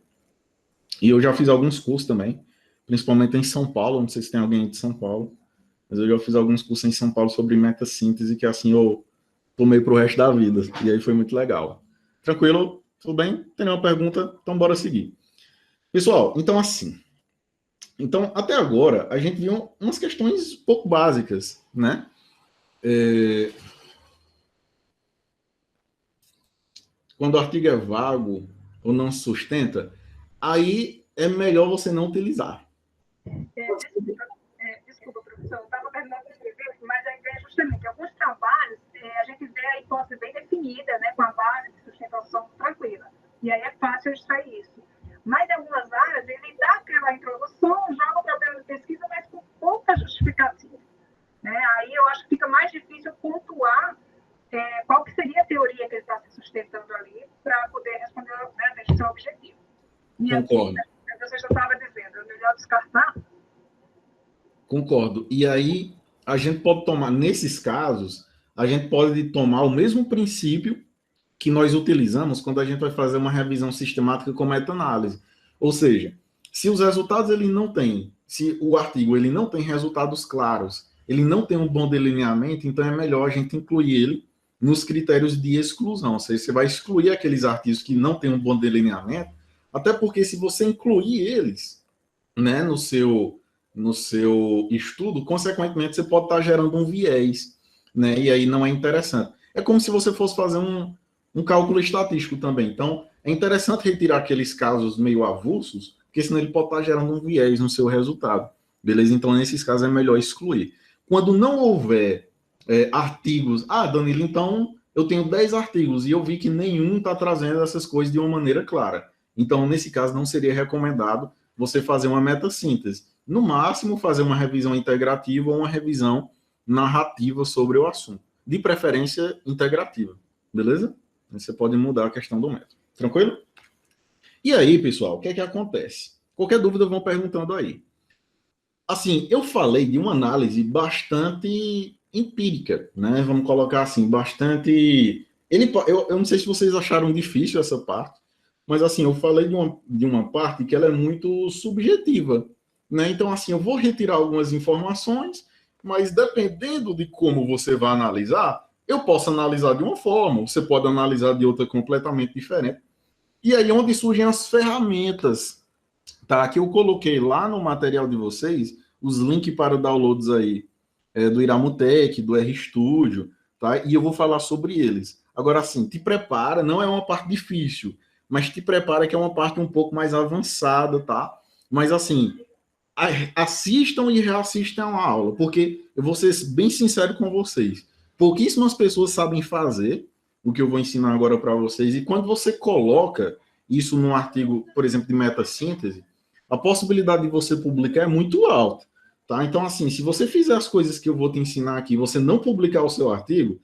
E eu já fiz alguns cursos também, principalmente em São Paulo, não sei se tem alguém de São Paulo, mas eu já fiz alguns cursos em São Paulo sobre metassíntese, que assim eu tomei para o resto da vida, e aí foi muito legal. Tranquilo? Tudo bem? Tem nenhuma pergunta? Então bora seguir. Pessoal, então assim, então até agora a gente viu umas questões pouco básicas, né? Quando o artigo é vago ou não se sustenta, aí é melhor você não utilizar. Desculpa, professor, eu estava terminando de escrever, mas a ideia é justamente, alguns trabalhos, a gente vê a hipótese bem definida, né, com a base de sustentação tranquila. E aí é fácil extrair isso. Mas em algumas áreas, ele dá aquela introdução, joga o problema de pesquisa, mas com pouca justificativa. Né? Aí eu acho que fica mais difícil pontuar qual que seria a teoria que ele está se sustentando ali para poder responder, né, seu objetivo. E Concordo. aqui, você já estava dizendo, é melhor descartar. Concordo. E aí a gente pode tomar, nesses casos, a gente pode tomar o mesmo princípio que nós utilizamos quando a gente vai fazer uma revisão sistemática com meta-análise. Ou seja, se os resultados ele não tem, se o artigo ele não tem resultados claros, ele não tem um bom delineamento, então é melhor a gente incluir ele nos critérios de exclusão. Ou seja, você vai excluir aqueles artigos que não têm um bom delineamento, até porque se você incluir eles, né, no seu estudo, consequentemente você pode estar gerando um viés, né, e aí não é interessante. É como se você fosse fazer um cálculo estatístico também. Então, é interessante retirar aqueles casos meio avulsos, porque senão ele pode estar gerando um viés no seu resultado. Beleza? Então, nesses casos, é melhor excluir. Quando não houver artigos... Danilo, então eu tenho 10 artigos e eu vi que nenhum está trazendo essas coisas de uma maneira clara. Então, nesse caso, não seria recomendado você fazer uma metassíntese. No máximo, fazer uma revisão integrativa ou uma revisão narrativa sobre o assunto. De preferência, integrativa. Beleza? Você pode mudar a questão do método. Tranquilo? E aí, pessoal, o que é que acontece? Qualquer dúvida, vão perguntando aí. Assim, eu falei de uma análise bastante empírica, né? Vamos colocar assim, bastante... eu não sei se vocês acharam difícil essa parte, mas assim, eu falei de uma parte que ela é muito subjetiva, né? Então, assim, eu vou retirar algumas informações, mas dependendo de como você vai analisar, eu posso analisar de uma forma, você pode analisar de outra completamente diferente. E aí onde surgem as ferramentas, tá? Que eu coloquei lá no material de vocês, os links para downloads aí do Iramutec, do RStudio, tá? E eu vou falar sobre eles. Agora, assim, te prepara, não é uma parte difícil, mas te prepara que é uma parte um pouco mais avançada, tá? Mas, assim, assistam e reassistam a aula, porque eu vou ser bem sincero com vocês. Pouquíssimas pessoas sabem fazer o que eu vou ensinar agora para vocês, e quando você coloca isso num artigo, por exemplo, de metassíntese, a possibilidade de você publicar é muito alta, tá? Então, assim, se você fizer as coisas que eu vou te ensinar aqui, você não publicar o seu artigo,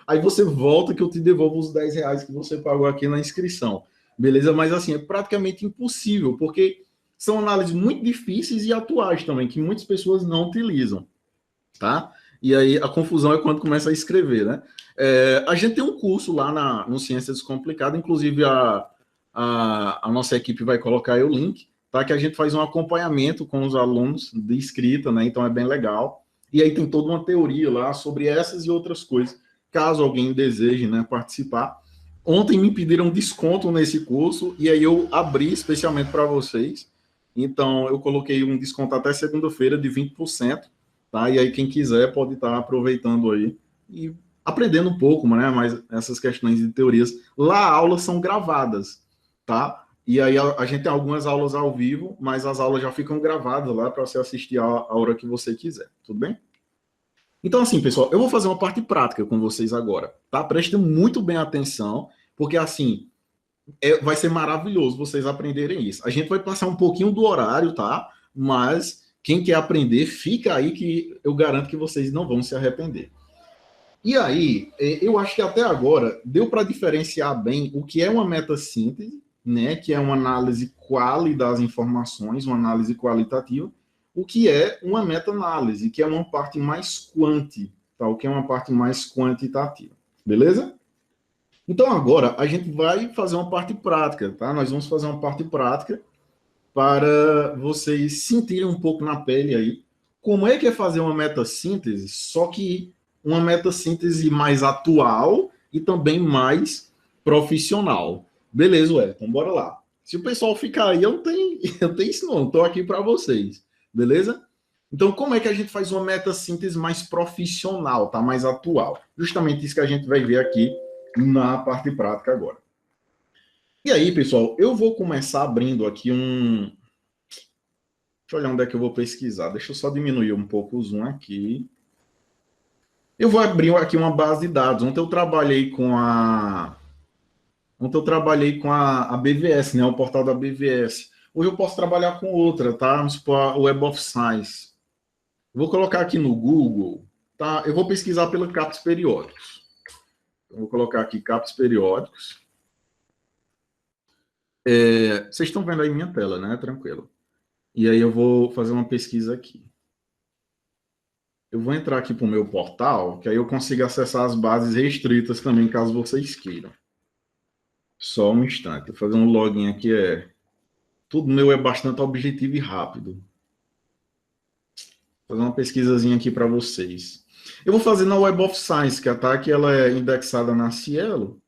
aí você volta que eu te devolvo os R$ 10 que você pagou aqui na inscrição, beleza? Mas, assim, é praticamente impossível, porque são análises muito difíceis e atuais também, que muitas pessoas não utilizam, tá? E aí a confusão é quando começa a escrever, né? A gente tem um curso lá no Ciência Descomplicada, inclusive a nossa equipe vai colocar aí o link, tá? Que a gente faz um acompanhamento com os alunos de escrita, né? Então é bem legal. E aí tem toda uma teoria lá sobre essas e outras coisas, caso alguém deseje, né, participar. Ontem me pediram desconto nesse curso e aí eu abri especialmente para vocês. Então eu coloquei um desconto até segunda-feira de 20%. Tá? E aí, quem quiser pode estar aproveitando aí e aprendendo um pouco, né? Mais essas questões de teorias. Lá, aulas são gravadas, tá? E aí, a gente tem algumas aulas ao vivo, mas as aulas já ficam gravadas lá para você assistir a hora que você quiser, tudo bem? Então, assim, pessoal, eu vou fazer uma parte prática com vocês agora, tá? Prestem muito bem atenção, porque, assim, vai ser maravilhoso vocês aprenderem isso. A gente vai passar um pouquinho do horário, tá? Mas quem quer aprender, fica aí que eu garanto que vocês não vão se arrepender. E aí, eu acho que até agora deu para diferenciar bem o que é uma metassíntese, né? Que é uma análise quali das informações, uma análise qualitativa, o que é uma meta-análise, que é uma parte mais quanti, tá? O que é uma parte mais quantitativa. Beleza? Então, agora, a gente vai fazer uma parte prática, tá? Nós vamos fazer uma parte prática para vocês sentirem um pouco na pele aí como é que é fazer uma metassíntese, só que uma metassíntese mais atual e também mais profissional. Beleza, Wellington, bora lá. Se o pessoal ficar aí, eu não tenho isso não, estou aqui para vocês, beleza? Então, como é que a gente faz uma metassíntese mais profissional, tá? Mais atual? Justamente isso que a gente vai ver aqui na parte prática agora. E aí, pessoal, eu vou começar abrindo aqui Deixa eu olhar onde é que eu vou pesquisar. Deixa eu só diminuir um pouco o zoom aqui. Eu vou abrir aqui uma base de dados. Ontem eu trabalhei com a BVS, né? O portal da BVS. Hoje eu posso trabalhar com outra, tá? Vamos supor a Web of Science. Vou colocar aqui no Google, tá? Eu vou pesquisar pelo CAPS periódicos. Eu vou colocar aqui CAPS periódicos. Vocês estão vendo aí minha tela, né? Tranquilo. E aí eu vou fazer uma pesquisa aqui. Eu vou entrar aqui para o meu portal, que aí eu consigo acessar as bases restritas também, caso vocês queiram. Só um instante. Vou fazer um login aqui. Tudo meu é bastante objetivo e rápido. Vou fazer uma pesquisazinha aqui para vocês. Eu vou fazer na Web of Science, que ela é indexada na Cielo.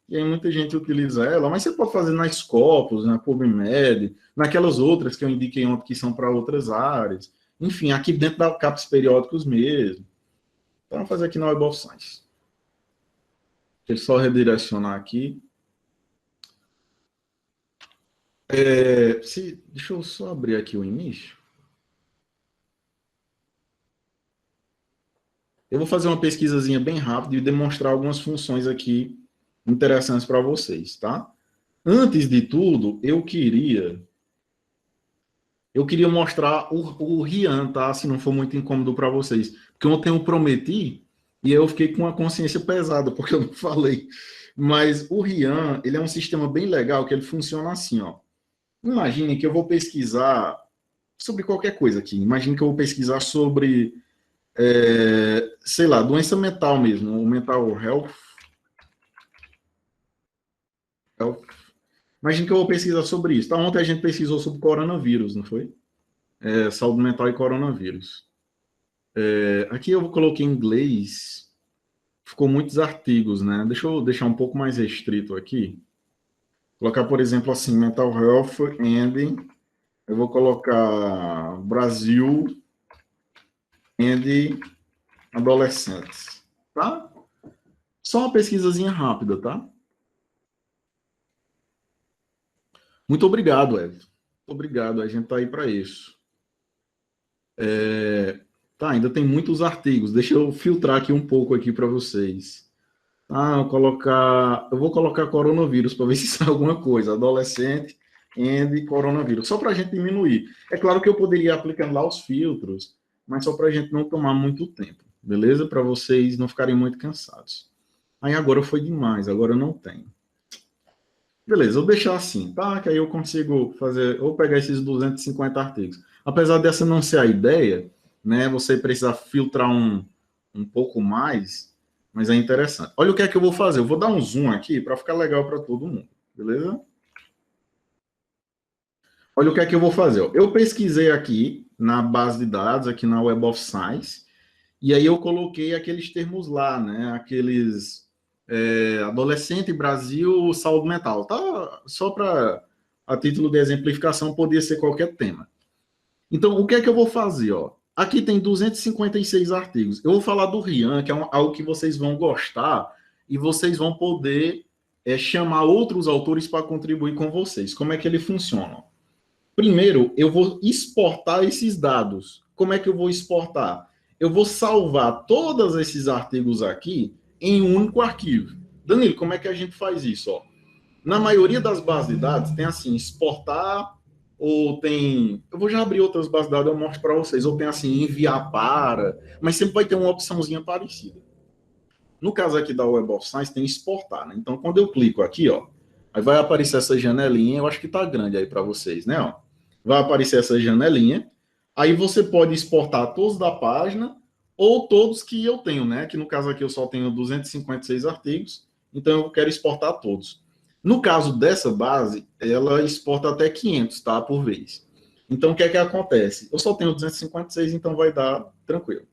E aí muita gente utiliza ela, mas você pode fazer na Scopus, na PubMed, naquelas outras que eu indiquei ontem que são para outras áreas. Enfim, aqui dentro da CAPS periódicos mesmo. Então, vamos fazer aqui na Web of Science. Deixa eu só redirecionar aqui. Deixa eu só abrir aqui o início. Eu vou fazer uma pesquisazinha bem rápida e demonstrar algumas funções aqui interessantes para vocês, tá? Antes de tudo, eu queria mostrar o Rian, tá? Se não for muito incômodo para vocês. Porque ontem eu prometi e eu fiquei com a consciência pesada, porque eu não falei. Mas o Rian, ele é um sistema bem legal, que ele funciona assim, ó. Imagine que eu vou pesquisar sobre qualquer coisa aqui. Imagine que eu vou pesquisar sobre, sei lá, doença mental mesmo, o mental health. Imagine que eu vou pesquisar sobre isso. Tá? Ontem a gente pesquisou sobre coronavírus, não foi? Saúde mental e coronavírus. Aqui eu coloquei em inglês, ficou muitos artigos, né? Deixa eu deixar um pouco mais restrito aqui. Colocar, por exemplo, assim, mental health and... Eu vou colocar Brasil and adolescentes, tá? Só uma pesquisazinha rápida, tá? Muito obrigado, Everton. Obrigado, a gente tá aí para isso. Tá, ainda tem muitos artigos. Deixa eu filtrar aqui um pouco aqui para vocês. Eu vou colocar coronavírus para ver se sai alguma coisa. Adolescente and coronavírus, só para a gente diminuir. É claro que eu poderia ir aplicando lá os filtros, mas só para a gente não tomar muito tempo, beleza? Para vocês não ficarem muito cansados. Aí agora foi demais, agora eu não tenho. Beleza, vou deixar assim, tá? Que aí eu consigo fazer, ou pegar esses 250 artigos. Apesar dessa não ser a ideia, né? Você precisa filtrar um pouco mais, mas é interessante. Olha o que é que eu vou fazer. Eu vou dar um zoom aqui para ficar legal para todo mundo, beleza? Olha o que é que eu vou fazer. Ó. Eu pesquisei aqui na base de dados, aqui na Web of Science, e aí eu coloquei aqueles termos lá, né? Aqueles adolescente, Brasil, saúde mental. Tá? Só para a título de exemplificação, podia ser qualquer tema. Então, o que é que eu vou fazer? Ó? Aqui tem 256 artigos. Eu vou falar do Rian, que é algo que vocês vão gostar e vocês vão poder chamar outros autores para contribuir com vocês. Como é que ele funciona? Primeiro, eu vou exportar esses dados. Como é que eu vou exportar? Eu vou salvar todos esses artigos aqui em um único arquivo. Danilo, como é que a gente faz isso? Ó? Na maioria das bases de dados tem assim, exportar, ou tem... Eu vou já abrir outras bases de dados, eu mostro para vocês. Ou tem assim, enviar para... Mas sempre vai ter uma opçãozinha parecida. No caso aqui da Web of Science, tem exportar. Né? Então, quando eu clico aqui, ó, aí vai aparecer essa janelinha. Eu acho que está grande aí para vocês, né? Ó. Vai aparecer essa janelinha. Aí você pode exportar todos da página ou todos que eu tenho, né? Que no caso aqui eu só tenho 256 artigos, então eu quero exportar todos. No caso dessa base, ela exporta até 500, tá? Por vez. Então, o que é que acontece? Eu só tenho 256, então vai dar tranquilo.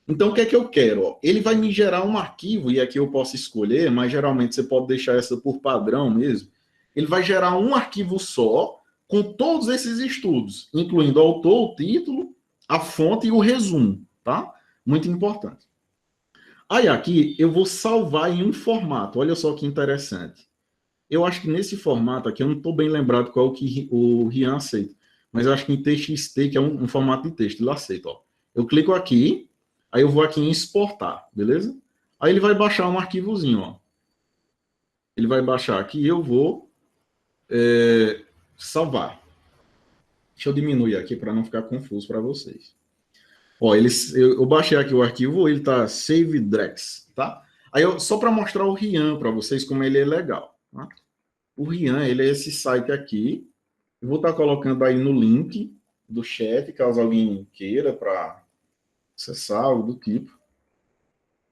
Então, o que é que eu quero? Ó? Ele vai me gerar um arquivo, e aqui eu posso escolher, mas geralmente você pode deixar essa por padrão mesmo. Ele vai gerar um arquivo só, com todos esses estudos, incluindo o autor, o título, a fonte e o resumo, tá? Muito importante. Aí aqui eu vou salvar em um formato, olha só que interessante. Eu acho que nesse formato aqui, eu não estou bem lembrado qual que o Rian aceita, mas eu acho que em TXT, que é um formato de texto, ele aceita. Ó. Eu clico aqui, aí eu vou aqui em exportar, beleza? Aí ele vai baixar um arquivozinho, ó. Ele vai baixar aqui e eu vou salvar. Deixa eu diminuir aqui para não ficar confuso para vocês. Ó, eu baixei aqui o arquivo, ele tá Save Drex, tá? Aí só para mostrar o Rian para vocês como ele é legal. Tá? O Rian, ele é esse site aqui. Eu vou estar colocando aí no link do chat, caso alguém queira para acessar, algo do tipo.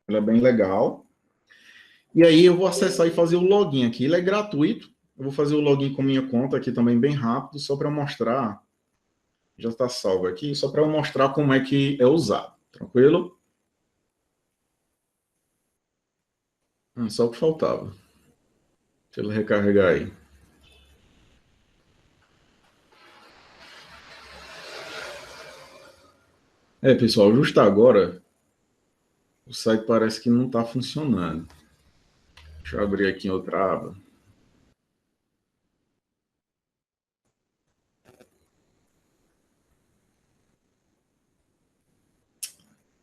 Ele é bem legal. E aí eu vou acessar e fazer o login aqui. Ele é gratuito. Eu vou fazer o login com minha conta aqui também bem rápido, só para mostrar. Já está salvo aqui, só para eu mostrar como é que é usado. Tranquilo? Só o que faltava. Deixa ele recarregar aí. Pessoal, justo agora, o site parece que não está funcionando. Deixa eu abrir aqui em outra aba.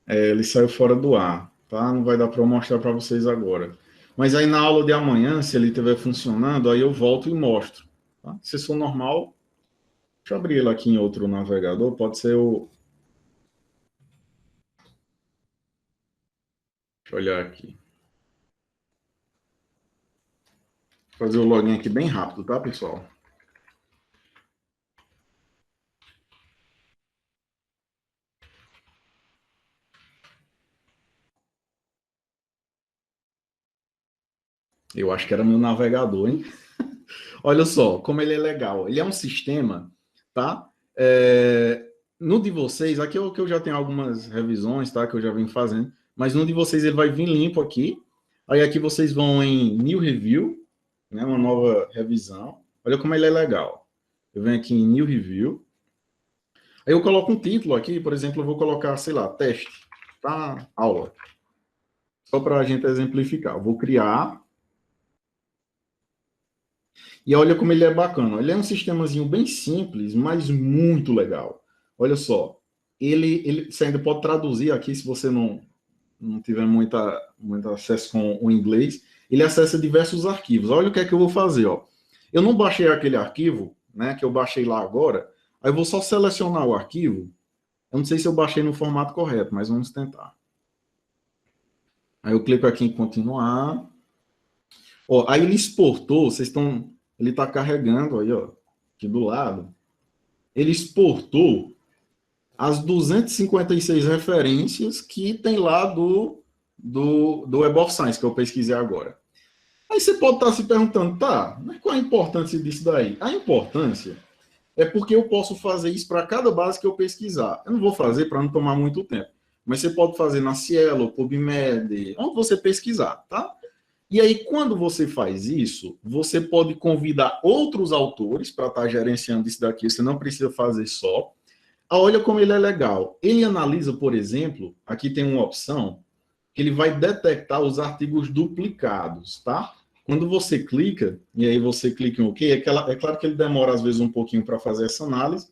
Ele saiu fora do ar, tá? Não vai dar para eu mostrar para vocês agora. Mas aí na aula de amanhã, se ele estiver funcionando, aí eu volto e mostro. Tá? Se for normal, deixa eu abrir ele aqui em outro navegador, pode ser o... Deixa eu olhar aqui. Vou fazer o login aqui bem rápido, tá, pessoal? Eu acho que era meu navegador, hein? Olha só, como ele é legal. Ele é um sistema, tá? No de vocês, aqui é o que eu já tenho algumas revisões, tá? Que eu já vim fazendo. Mas no de vocês ele vai vir limpo aqui. Aí aqui vocês vão em New Review, né? Uma nova revisão. Olha como ele é legal. Eu venho aqui em New Review. Aí eu coloco um título aqui, por exemplo, eu vou colocar, sei lá, teste, tá? Aula. Só para a gente exemplificar. Eu vou criar. E olha como ele é bacana. Ele é um sistemazinho bem simples, mas muito legal. Olha só. Você ainda pode traduzir aqui, se você não tiver muito acesso com o inglês. Ele acessa diversos arquivos. Olha o que é que eu vou fazer. Ó. Eu não baixei aquele arquivo né, que eu baixei lá agora. Aí eu vou só selecionar o arquivo. Eu não sei se eu baixei no formato correto, mas vamos tentar. Aí eu clico aqui em continuar. Ó, aí ele exportou, ele está carregando aí, ó, aqui do lado. Ele exportou as 256 referências que tem lá do Web of Science, que eu pesquisei agora. Aí você pode estar se perguntando, tá, mas qual a importância disso daí? A importância é porque eu posso fazer isso para cada base que eu pesquisar. Eu não vou fazer para não tomar muito tempo, mas você pode fazer na Cielo, PubMed, onde você pesquisar, tá? E aí, quando você faz isso, você pode convidar outros autores para estar gerenciando isso daqui, você não precisa fazer só. Olha como ele é legal. Ele analisa, por exemplo, aqui tem uma opção que ele vai detectar os artigos duplicados, tá? Quando você clica, e aí você clica em OK, é claro que ele demora às vezes um pouquinho para fazer essa análise,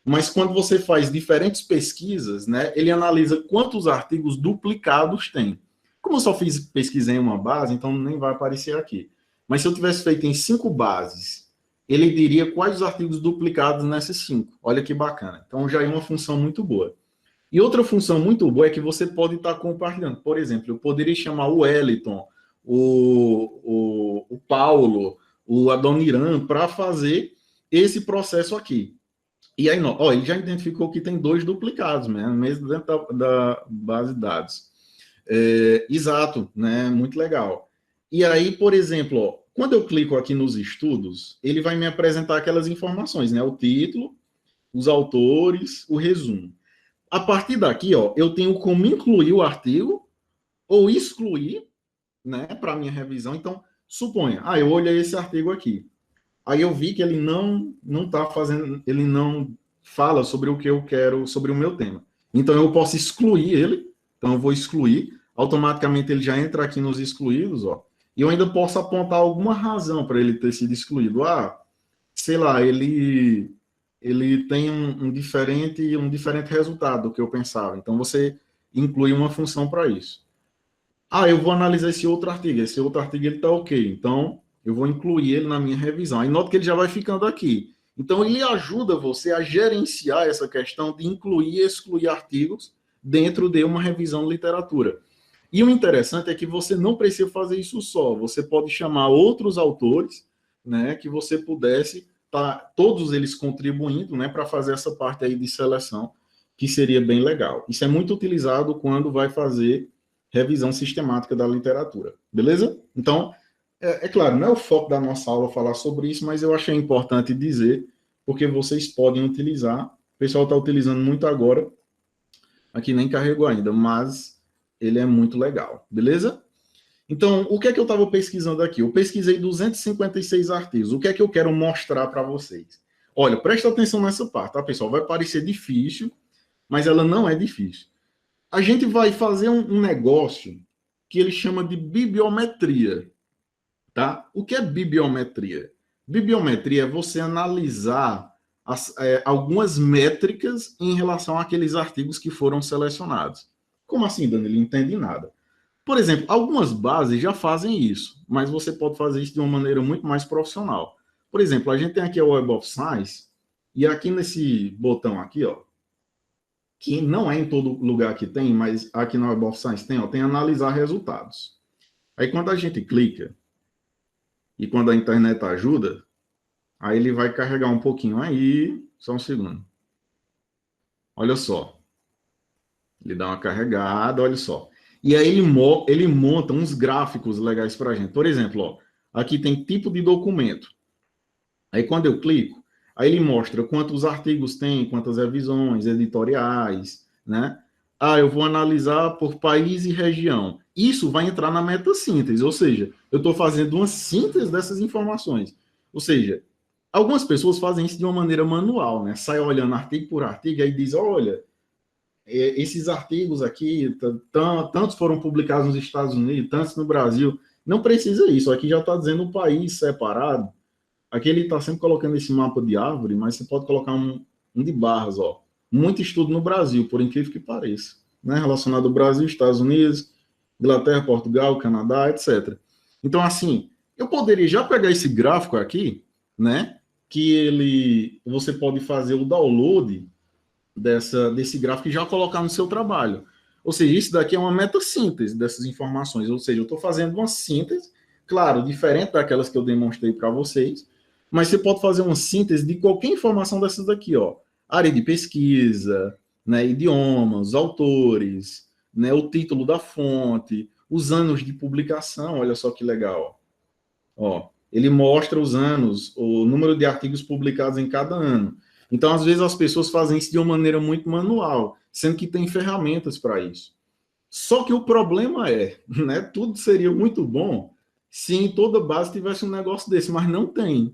mas quando você faz diferentes pesquisas, né, ele analisa quantos artigos duplicados tem. Como eu só pesquisei em uma base, então nem vai aparecer aqui. Mas se eu tivesse feito em 5 bases, ele diria quais os artigos duplicados nessas 5. Olha que bacana. Então já é uma função muito boa. E outra função muito boa é que você pode estar compartilhando. Por exemplo, eu poderia chamar o Wellington, o Paulo, o Adoniran para fazer esse processo aqui. E aí, ó, ele já identificou que tem 2 duplicados, né, mesmo dentro da base de dados. Exato, né, muito legal. E aí, por exemplo, ó, quando eu clico aqui nos estudos, ele vai me apresentar aquelas informações, né, o título, os autores, o resumo. A partir daqui, ó, eu tenho como incluir o artigo ou excluir, né, para minha revisão. Então, suponha, eu olhei esse artigo aqui. Aí eu vi que ele não está fazendo, ele não fala sobre o que eu quero, sobre o meu tema. Então eu posso excluir ele. Então eu vou excluir. Automaticamente ele já entra aqui nos excluídos, ó. E eu ainda posso apontar alguma razão para ele ter sido excluído. Sei lá, ele tem um diferente resultado do que eu pensava. Então você inclui uma função para isso. Eu vou analisar esse outro artigo. Esse outro artigo ele está ok. Então eu vou incluir ele na minha revisão. Aí nota que ele já vai ficando aqui. Então ele ajuda você a gerenciar essa questão de incluir e excluir artigos dentro de uma revisão de literatura. E o interessante é que você não precisa fazer isso só. Você pode chamar outros autores, né, que você pudesse todos eles contribuindo, né, para fazer essa parte aí de seleção, que seria bem legal. Isso é muito utilizado quando vai fazer revisão sistemática da literatura. Beleza? Então, é claro, não é o foco da nossa aula falar sobre isso, mas eu achei importante dizer, porque vocês podem utilizar. O pessoal está utilizando muito agora. Aqui nem carregou ainda, mas ele é muito legal. Beleza? Então, o que é que eu estava pesquisando aqui? Eu pesquisei 256 artigos. O que é que eu quero mostrar para vocês? Olha, presta atenção nessa parte, tá, pessoal? Vai parecer difícil, mas ela não é difícil. A gente vai fazer um negócio que ele chama de bibliometria, tá? O que é bibliometria? Bibliometria é você analisar algumas métricas em relação àqueles artigos que foram selecionados. Como assim, Danilo? Não entendi nada. Por exemplo, algumas bases já fazem isso, mas você pode fazer isso de uma maneira muito mais profissional. Por exemplo, a gente tem aqui a Web of Science, e aqui nesse botão aqui, ó, que não é em todo lugar que tem, mas aqui na Web of Science tem analisar resultados. Aí quando a gente clica, e quando a internet ajuda, aí ele vai carregar um pouquinho aí, só um segundo. Olha só. Ele dá uma carregada, olha só. E aí ele monta uns gráficos legais para a gente. Por exemplo, ó, aqui tem tipo de documento. Aí quando eu clico, aí ele mostra quantos artigos tem, quantas revisões, editoriais, né? Eu vou analisar por país e região. Isso vai entrar na metassíntese, ou seja, eu estou fazendo uma síntese dessas informações. Ou seja, algumas pessoas fazem isso de uma maneira manual, né? Sai olhando artigo por artigo e aí diz, olha, esses artigos aqui, tantos foram publicados nos Estados Unidos, tantos no Brasil. Não precisa isso, aqui já está dizendo um país separado. Aqui ele está sempre colocando esse mapa de árvore, mas você pode colocar um de barras, ó. Muito estudo no Brasil, por incrível que pareça, né? Relacionado ao Brasil, Estados Unidos, Inglaterra, Portugal, Canadá, etc. Então, assim, eu poderia já pegar esse gráfico aqui, né? que você pode fazer o download desse gráfico e já colocar no seu trabalho. Ou seja, isso daqui é uma meta-síntese dessas informações. Ou seja, eu estou fazendo uma síntese, claro, diferente daquelas que eu demonstrei para vocês, mas você pode fazer uma síntese de qualquer informação dessas daqui, ó. Área de pesquisa, né, idiomas, autores, né, o título da fonte, os anos de publicação, olha só que legal. Ó, ele mostra os anos, o número de artigos publicados em cada ano. Então, às vezes, as pessoas fazem isso de uma maneira muito manual, sendo que tem ferramentas para isso. Só que o problema é, né, tudo seria muito bom se em toda base tivesse um negócio desse, mas não tem.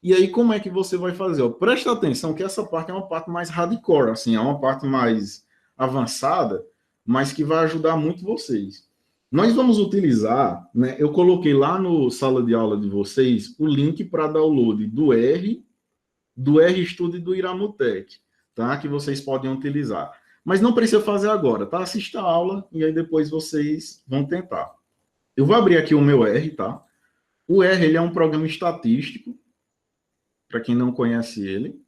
E aí, como é que você vai fazer? Ó, presta atenção que essa parte é uma parte mais hardcore, assim, é uma parte mais avançada, mas que vai ajudar muito vocês. Nós vamos utilizar, né, eu coloquei lá no sala de aula de vocês o link para download do RStudio e do Iramutec, tá? Que vocês podem utilizar. Mas não precisa fazer agora, tá? Assista a aula e aí depois vocês vão tentar. Eu vou abrir aqui o meu R, tá? O R, ele é um programa estatístico, para quem não conhece ele.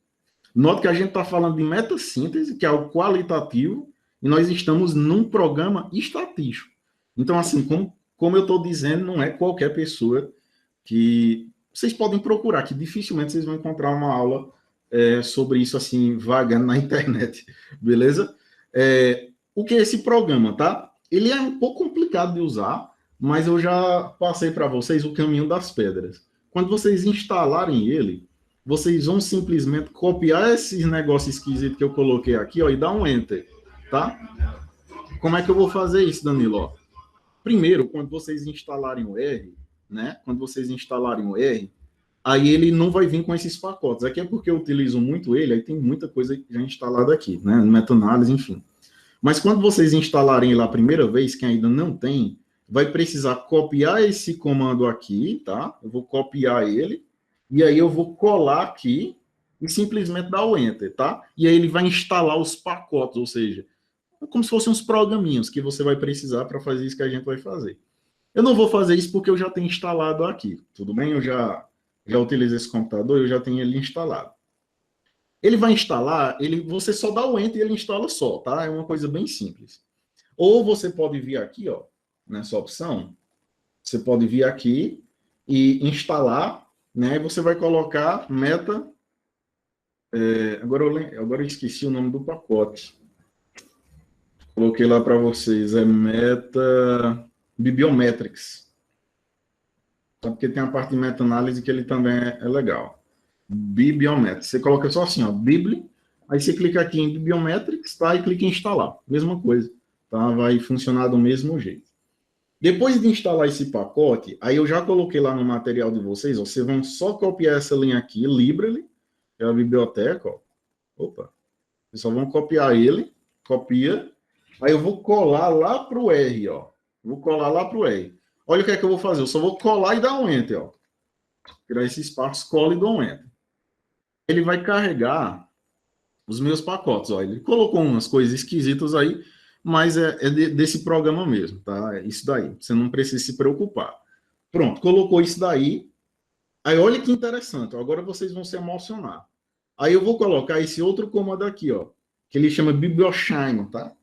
Note que a gente está falando de metassíntese, que é o qualitativo, e nós estamos num programa estatístico. Então, assim, como eu estou dizendo, não é qualquer pessoa que... Vocês podem procurar, que dificilmente vocês vão encontrar uma aula sobre isso, assim, vagando na internet, beleza? O que é esse programa, tá? Ele é um pouco complicado de usar, mas eu já passei para vocês o caminho das pedras. Quando vocês instalarem ele, vocês vão simplesmente copiar esses negócios esquisitos que eu coloquei aqui, ó, e dar um Enter, tá? Como é que eu vou fazer isso, Danilo? Ó, primeiro, quando vocês instalarem o R, né? Quando vocês instalarem o R, aí ele não vai vir com esses pacotes. Aqui é porque eu utilizo muito ele, aí tem muita coisa já instalada aqui, né? Meta-análise, enfim. Mas quando vocês instalarem ele a primeira vez, quem ainda não tem, vai precisar copiar esse comando aqui, tá? Eu vou copiar ele, e aí eu vou colar aqui e simplesmente dar o Enter, tá? E aí ele vai instalar os pacotes, ou seja, como se fossem uns programinhos que você vai precisar para fazer isso que a gente vai fazer. Eu não vou fazer isso porque eu já tenho instalado aqui, tudo bem? Eu já utilizei esse computador, eu já tenho ele instalado. Ele vai instalar, você só dá o Enter e ele instala só, tá? É uma coisa bem simples. Ou você pode vir aqui, ó, nessa opção, você pode vir aqui e instalar, né? E você vai colocar meta... agora eu esqueci o nome do pacote. Coloquei lá para vocês, meta Bibliometrics. Tá? Porque tem a parte de meta-análise que ele também é legal. Bibliometrics. Você coloca só assim, ó, Bibli, aí você clica aqui em Bibliometrics, tá? E clica em instalar. Mesma coisa, tá? Vai funcionar do mesmo jeito. Depois de instalar esse pacote, aí eu já coloquei lá no material de vocês, ó, vocês vão só copiar essa linha aqui, Library, que é a biblioteca, ó. Opa. Vocês só vão copiar ele, copia. Aí eu vou colar lá para o R, ó. Vou colar lá para o R. Olha o que é que eu vou fazer. Eu só vou colar e dar um Enter, ó. Tirar esse espaço, cola e dou um Enter. Ele vai carregar os meus pacotes, ó. Ele colocou umas coisas esquisitas aí, mas desse programa mesmo, tá? É isso daí. Você não precisa se preocupar. Pronto, colocou isso daí. Aí olha que interessante. Agora vocês vão se emocionar. Aí eu vou colocar esse outro comando aqui, ó. Que ele chama Biblioshine, tá?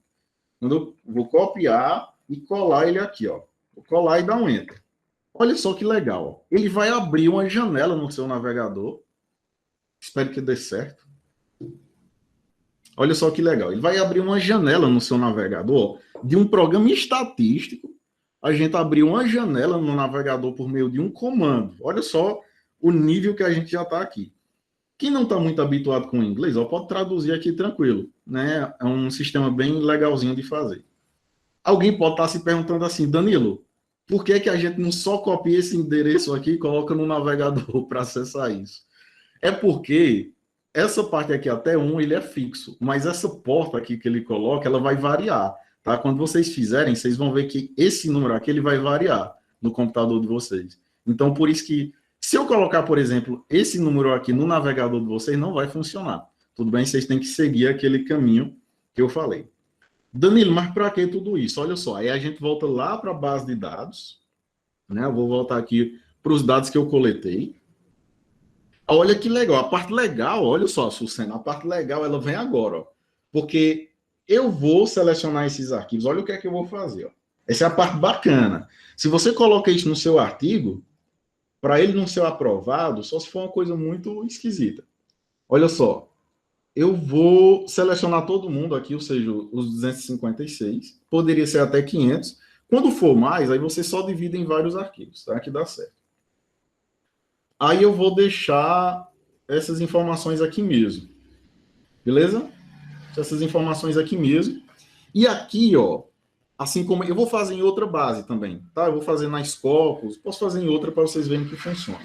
Quando eu vou copiar e colar ele aqui, ó. Vou colar e dar um Enter. Olha só que legal. Ó. Ele vai abrir uma janela no seu navegador. Espero que dê certo. Olha só que legal. Ele vai abrir uma janela no seu navegador de um programa estatístico. A gente abriu uma janela no navegador por meio de um comando. Olha só o nível que a gente já está aqui. Quem não está muito habituado com o inglês, ó, pode traduzir aqui tranquilo. Né? É um sistema bem legalzinho de fazer. Alguém pode estar se perguntando assim, Danilo, por que a gente não só copia esse endereço aqui e coloca no navegador para acessar isso? É porque essa parte aqui até 1 ele é fixo, mas essa porta aqui que ele coloca, ela vai variar, tá? Quando vocês fizerem, vocês vão ver que esse número aqui ele vai variar no computador de vocês. Então, por isso que, se eu colocar, por exemplo, esse número aqui no navegador de vocês, não vai funcionar. Tudo bem? Vocês têm que seguir aquele caminho que eu falei. Danilo, mas para que tudo isso? Olha só, aí a gente volta lá para a base de dados, né? Eu vou voltar aqui para os dados que eu coletei. Olha que legal. A parte legal, olha só, Sucena, a parte legal, ela vem agora, ó. Porque eu vou selecionar esses arquivos. Olha o que é que eu vou fazer, ó. Essa é a parte bacana. Se você coloca isso no seu artigo, para ele não ser aprovado, só se for uma coisa muito esquisita. Olha só, eu vou selecionar todo mundo aqui, ou seja, os 256, poderia ser até 500. Quando for mais, aí você só divide em vários arquivos, tá? Que dá certo. Aí eu vou deixar essas informações aqui mesmo, beleza? Essas informações aqui mesmo. E aqui, ó, assim como eu vou fazer em outra base também, tá? Eu vou fazer na Scopus, posso fazer em outra para vocês verem que funciona.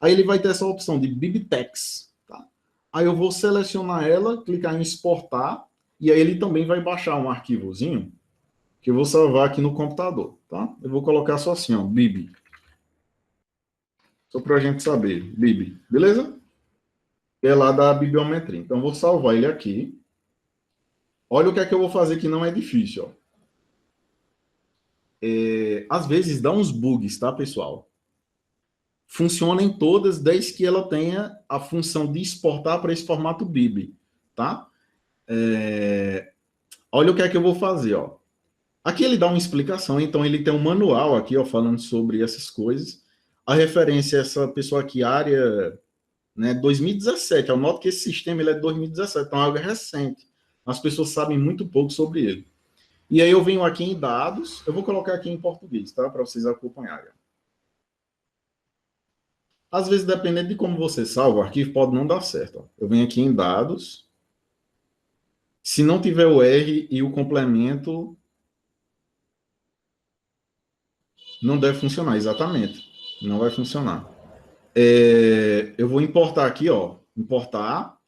Aí ele vai ter essa opção de BibTeX, tá? Aí eu vou selecionar ela, clicar em exportar, e aí ele também vai baixar um arquivozinho que eu vou salvar aqui no computador, tá? Eu vou colocar só assim, ó, Bib. Só para a gente saber, Bib, beleza? É lá da bibliometria. Então eu vou salvar ele aqui. Olha o que é que eu vou fazer que não é difícil, ó. Às vezes dá uns bugs, tá, pessoal? Funciona em todas, desde que ela tenha a função de exportar para esse formato BIB, tá? Olha o que é que eu vou fazer, ó. Aqui ele dá uma explicação, então ele tem um manual aqui, ó, falando sobre essas coisas. A referência é essa pessoa aqui, área, né, 2017. Eu noto que esse sistema ele é de 2017, então é algo recente. As pessoas sabem muito pouco sobre ele. E aí eu venho aqui em dados, eu vou colocar aqui em português, tá? Para vocês acompanharem. Às vezes, dependendo de como você salva o arquivo, pode não dar certo. Ó. Eu venho aqui em dados. Se não tiver o R e o complemento, não deve funcionar, exatamente. Não vai funcionar. Eu vou importar aqui, ó. Importar.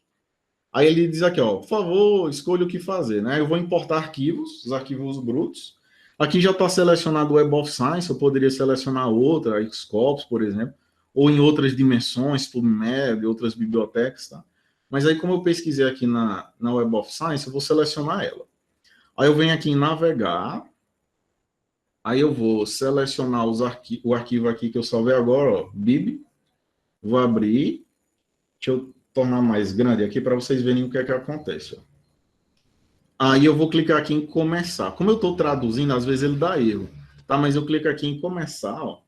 Aí ele diz aqui, ó, por favor, escolha o que fazer, né? Eu vou importar arquivos, os arquivos brutos. Aqui já está selecionado o Web of Science, eu poderia selecionar outra, a Scopus, por exemplo, ou em outras dimensões, PubMed, outras bibliotecas, tá? Mas aí, como eu pesquisei aqui na Web of Science, eu vou selecionar ela. Aí eu venho aqui em navegar, aí eu vou selecionar o arquivo aqui que eu salvei agora, ó, bib, vou abrir, deixa eu tornar mais grande aqui para vocês verem o que é que acontece. Ó. Aí eu vou clicar aqui em começar. Como eu estou traduzindo, às vezes ele dá erro, tá? Mas eu clico aqui em começar, ó.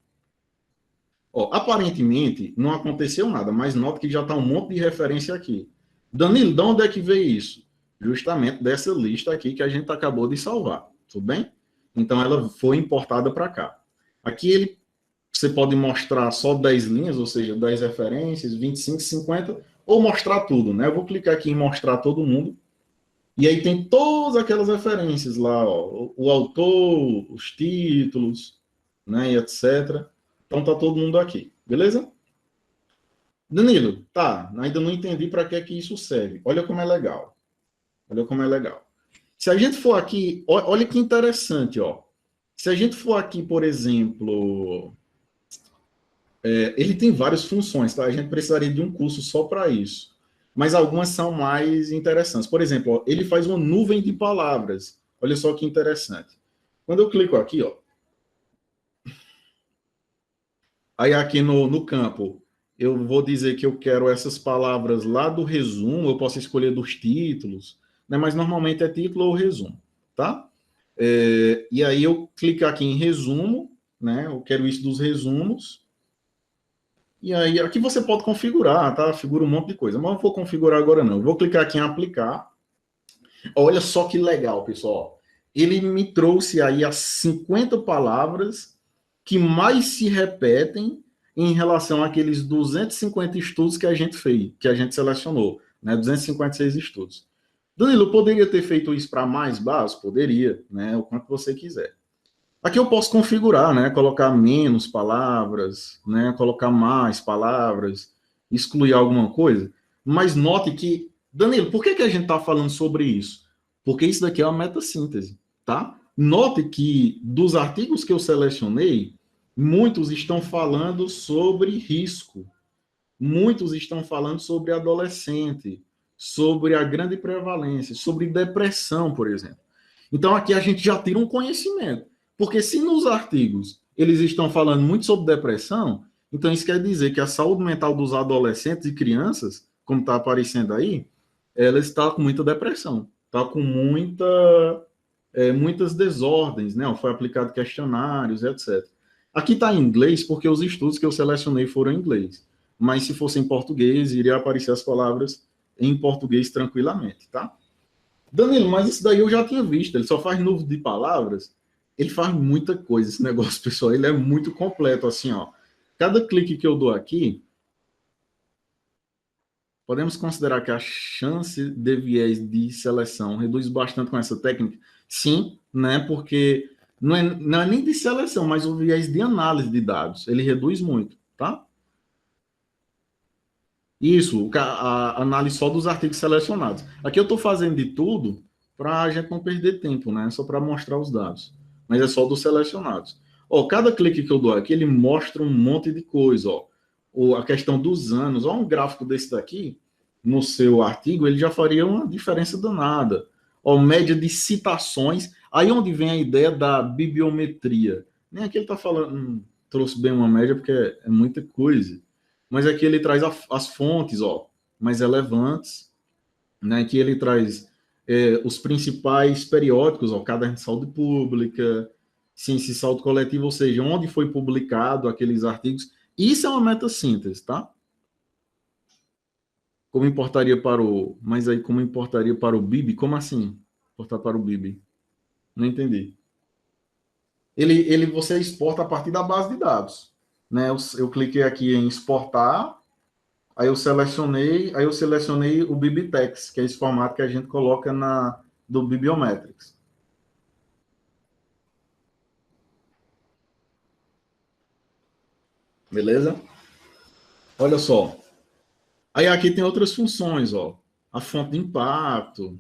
Ó, aparentemente não aconteceu nada, mas nota que já está um monte de referência aqui. Danilo, de onde é que veio isso? Justamente dessa lista aqui que a gente acabou de salvar, tudo bem? Então ela foi importada para cá. Aqui você pode mostrar só 10 linhas, ou seja, 10 referências, 25, 50, ou mostrar tudo, né? Eu vou clicar aqui em mostrar todo mundo. E aí tem todas aquelas referências lá, ó, o autor, os títulos, né, e etc. Então tá todo mundo aqui, beleza? Danilo, tá, ainda não entendi para que é que isso serve. Olha como é legal. Olha como é legal. Se a gente for aqui, olha que interessante, ó. Se a gente for aqui, por exemplo, ele tem várias funções, tá? A gente precisaria de um curso só para isso. Mas algumas são mais interessantes. Por exemplo, ó, ele faz uma nuvem de palavras. Olha só que interessante. Quando eu clico aqui, ó, aí aqui no campo, eu vou dizer que eu quero essas palavras lá do resumo, eu posso escolher dos títulos, né? Mas normalmente é título ou resumo, tá? E aí eu clico aqui em resumo, né? Eu quero isso dos resumos. E aí, aqui você pode configurar, tá? Figura um monte de coisa, mas eu não vou configurar agora não. Eu vou clicar aqui em aplicar. Olha só que legal, pessoal. Ele me trouxe aí as 50 palavras que mais se repetem em relação àqueles 250 estudos que a gente fez, que a gente selecionou, né? 256 estudos. Danilo, poderia ter feito isso para mais bases? Poderia, né? O quanto você quiser. Aqui eu posso configurar, né? Colocar menos palavras, né? Colocar mais palavras, excluir alguma coisa. Mas note que, Danilo, por que a gente está falando sobre isso? Porque isso daqui é uma metassíntese, tá? Note que dos artigos que eu selecionei, muitos estão falando sobre risco, muitos estão falando sobre adolescente, sobre a grande prevalência, sobre depressão, por exemplo. Então aqui a gente já tira um conhecimento. Porque se nos artigos eles estão falando muito sobre depressão, Então, isso quer dizer que a saúde mental dos adolescentes e crianças, como está aparecendo aí, ela está com muita depressão, está com muitas desordens, né? Foi aplicado questionários, etc. Aqui está em inglês porque os estudos que eu selecionei foram em inglês, mas se fosse em português, iria aparecer as palavras em português tranquilamente, tá? Danilo, mas isso daí eu já tinha visto, ele só faz número de palavras, ele faz muita coisa, esse negócio, pessoal, ele é muito completo, assim, ó. Cada clique que eu dou aqui, podemos considerar que a chance de viés de seleção reduz bastante com essa técnica? Sim, né? Porque não é nem de seleção, mas o viés de análise de dados. Ele reduz muito, tá? Isso, a análise só dos artigos selecionados. Aqui eu estou fazendo de tudo para a gente não perder tempo, né? Só para mostrar os dados. Mas é só dos selecionados. Ó, cada clique que eu dou aqui, ele mostra um monte de coisa, ó. A questão dos anos, ó, um gráfico desse daqui, no seu artigo, ele já faria uma diferença danada. Ó, média de citações, aí onde vem a ideia da bibliometria. Nem aqui ele está falando, trouxe bem uma média, porque é muita coisa. Mas aqui ele traz as fontes, ó, mais relevantes, né? Aqui ele traz os principais periódicos, ó, Caderno de Saúde Pública, Ciência e Saúde Coletiva, ou seja, onde foi publicado aqueles artigos. Isso é uma metassíntese, tá? Como importaria para o... Mas aí como importaria para o BIB? Como assim? Importar para o BIB? Não entendi. Você exporta a partir da base de dados, né? Eu cliquei aqui em exportar, aí eu selecionei o BibTeX, que é esse formato que a gente coloca do Bibliometrics. Beleza? Olha só. Aí aqui tem outras funções, ó. A fonte de impacto,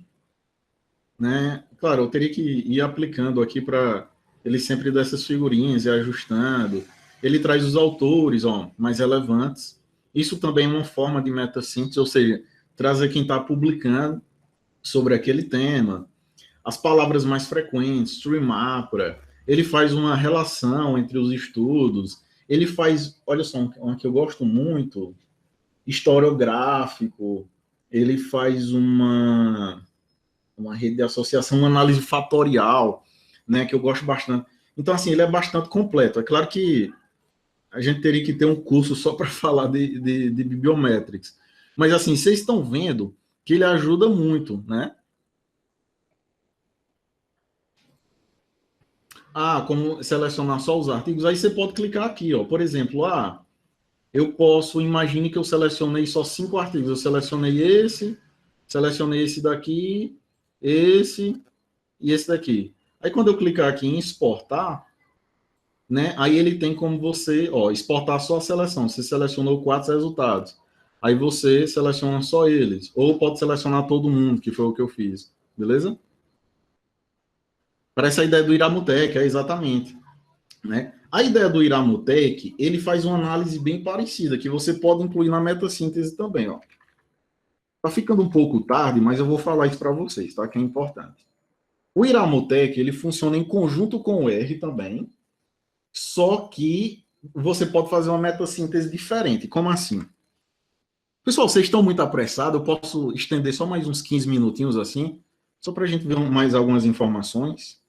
né? Claro, eu teria que ir aplicando aqui para ele sempre dar essas figurinhas e ajustando. Ele traz os autores, ó, mais relevantes. Isso também é uma forma de metassíntese, ou seja, trazer quem está publicando sobre aquele tema. As palavras mais frequentes, Streamapra, ele faz uma relação entre os estudos, ele faz, olha só, uma que eu gosto muito, historiográfico, ele faz uma rede de associação, uma análise fatorial, né, que eu gosto bastante. Então, assim, ele é bastante completo. É claro que a gente teria que ter um curso só para falar de bibliometrics. Mas, assim, vocês estão vendo que ele ajuda muito, né? Como selecionar só os artigos? Aí você pode clicar aqui, ó. Por exemplo, imagine que eu selecionei só 5 artigos. Eu selecionei esse daqui, esse e esse daqui. Aí quando eu clicar aqui em exportar, né? Aí ele tem como você, ó, exportar só a seleção. Você selecionou 4 resultados. Aí você seleciona só eles. Ou pode selecionar todo mundo, que foi o que eu fiz. Beleza? Parece a ideia do Iramutec, exatamente. Né? A ideia do Iramutec, ele faz uma análise bem parecida, que você pode incluir na metassíntese também. Ó. Tá ficando um pouco tarde, mas eu vou falar isso para vocês, tá? Que é importante. O Iramutec, ele funciona em conjunto com o R também, só que você pode fazer uma metassíntese diferente. Como assim? Pessoal, vocês estão muito apressados, eu posso estender só mais uns 15 minutinhos assim, só para a gente ver mais algumas informações.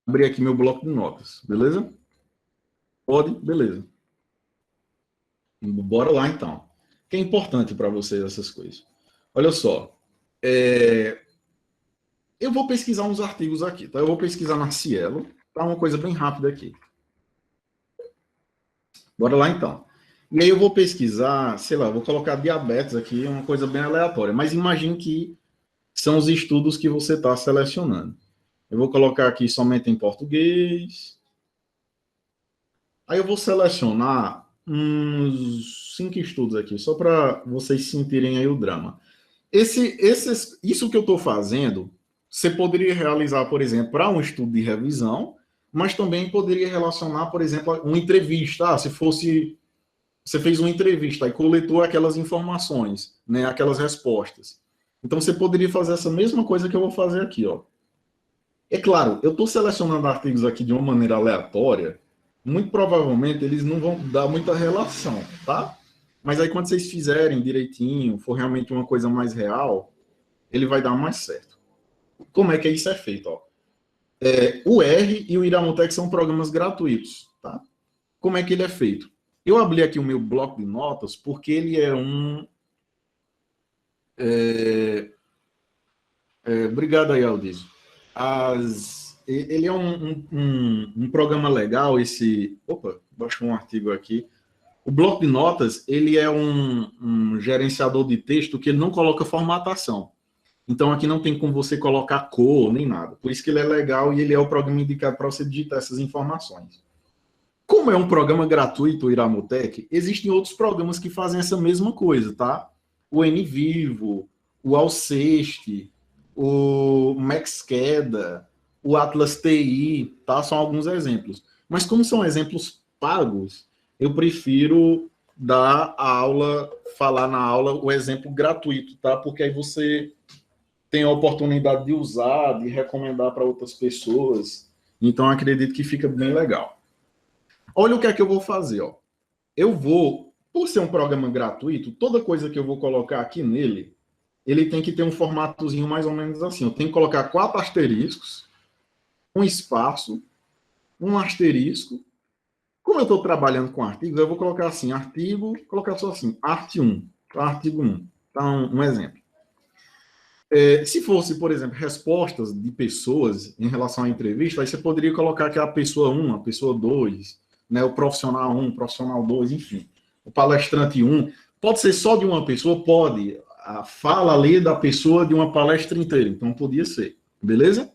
Abrir aqui meu bloco de notas, beleza? Pode? Beleza. Bora lá, então. O que é importante para vocês essas coisas? Olha só. Eu vou pesquisar uns artigos aqui, tá? Eu vou pesquisar na Cielo, tá? Uma coisa bem rápida aqui. Bora lá, então. E aí eu vou pesquisar, sei lá, vou colocar diabetes aqui, uma coisa bem aleatória. Mas imagine que são os estudos que você está selecionando. Eu vou colocar aqui somente em português. Aí eu vou selecionar uns 5 estudos aqui, só para vocês sentirem aí o drama. Isso que eu estou fazendo, você poderia realizar, por exemplo, para um estudo de revisão, mas também poderia relacionar, por exemplo, uma entrevista. Se fosse, você fez uma entrevista e coletou aquelas informações, né, aquelas respostas. Então, você poderia fazer essa mesma coisa que eu vou fazer aqui, ó. É claro, eu estou selecionando artigos aqui de uma maneira aleatória, muito provavelmente eles não vão dar muita relação, tá? Mas aí quando vocês fizerem direitinho, for realmente uma coisa mais real, ele vai dar mais certo. Como é que isso é feito? Ó? O R e o Iramutec são programas gratuitos, tá? Como é que ele é feito? Eu abri aqui o meu bloco de notas porque ele é um... obrigado aí, Aldísio. Ele é um programa legal, esse... Opa, baixou um artigo aqui. O bloco de notas, ele é um gerenciador de texto que ele não coloca formatação. Então, aqui não tem como você colocar cor, nem nada. Por isso que ele é legal e ele é o programa indicado para você digitar essas informações. Como é um programa gratuito, o Iramutec, existem outros programas que fazem essa mesma coisa, tá? O NVivo, o Alceste, o Maxqueda, o Atlas TI, tá? São alguns exemplos. Mas como são exemplos pagos, eu prefiro dar a aula, falar na aula o exemplo gratuito, tá? Porque aí você tem a oportunidade de usar, de recomendar para outras pessoas. Então, acredito que fica bem legal. Olha o que é que eu vou fazer, ó. Eu vou, por ser um programa gratuito, toda coisa que eu vou colocar aqui nele, ele tem que ter um formatozinho mais ou menos assim. Eu tenho que colocar 4 asteriscos, um espaço, um asterisco. Como eu estou trabalhando com artigos, eu vou colocar assim, artigo, colocar só assim, art 1, artigo 1. Então, um exemplo. Se fosse, por exemplo, respostas de pessoas em relação à entrevista, aí você poderia colocar que é a pessoa 1, a pessoa 2, né, o profissional 1, o profissional 2, enfim. O palestrante 1. Pode ser só de uma pessoa? Pode. A fala ali da pessoa de uma palestra inteira. Então, podia ser. Beleza?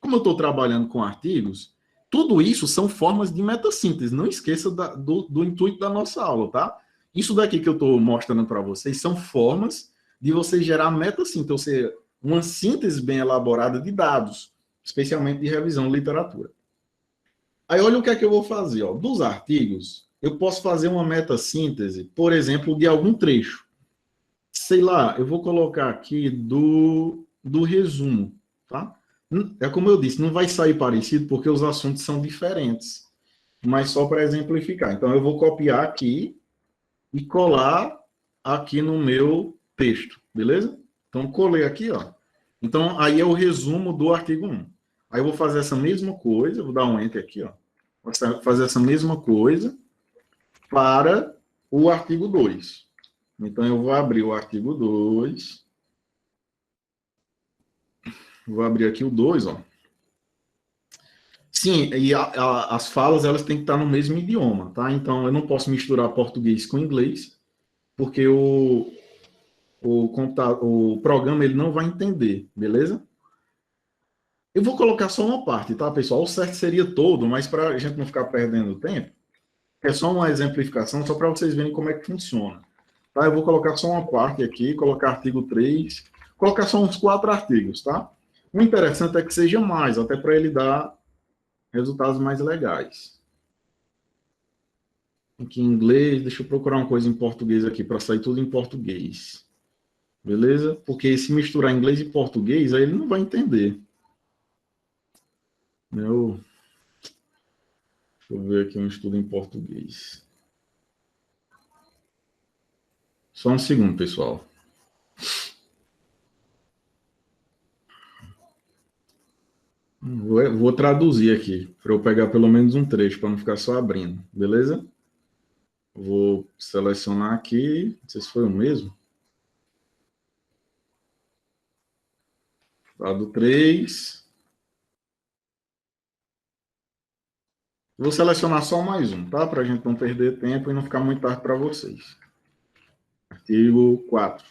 Como eu estou trabalhando com artigos, tudo isso são formas de metassíntese. Não esqueça do intuito da nossa aula, tá? Isso daqui que eu estou mostrando para vocês são formas de você gerar metassíntese, ou seja, uma síntese bem elaborada de dados, especialmente de revisão de literatura. Aí olha o que é que eu vou fazer. Ó. Dos artigos, eu posso fazer uma metassíntese, por exemplo, de algum trecho. Sei lá, eu vou colocar aqui do resumo, tá? É como eu disse, não vai sair parecido porque os assuntos são diferentes, mas só para exemplificar. Então, eu vou copiar aqui e colar aqui no meu texto, beleza? Então, colei aqui, ó. Então, aí é o resumo do artigo 1. Aí eu vou fazer essa mesma coisa, vou dar um enter aqui, ó. Vou fazer essa mesma coisa para o artigo 2. Então, eu vou abrir o artigo 2. Vou abrir aqui o 2, ó. Sim, e as falas, elas têm que estar no mesmo idioma, tá? Então, eu não posso misturar português com inglês, porque o programa ele não vai entender, beleza? Eu vou colocar só uma parte, tá, pessoal? O certo seria todo, mas para a gente não ficar perdendo tempo, é só uma exemplificação, só para vocês verem como é que funciona. Tá? Eu vou colocar só uma parte aqui, colocar artigo 3, colocar só uns 4 artigos, tá? O interessante é que seja mais, até para ele dar resultados mais legais. Aqui em inglês, deixa eu procurar uma coisa em português aqui, para sair tudo em português. Beleza? Porque se misturar inglês e português, aí ele não vai entender. Deixa eu ver aqui um estudo em português. Só um segundo, pessoal. Vou traduzir aqui, para eu pegar pelo menos um trecho, para não ficar só abrindo, beleza? Vou selecionar aqui, não sei se foi o mesmo. Dado 3. Vou selecionar só mais um, tá? Para a gente não perder tempo e não ficar muito tarde para vocês. Artigo 4.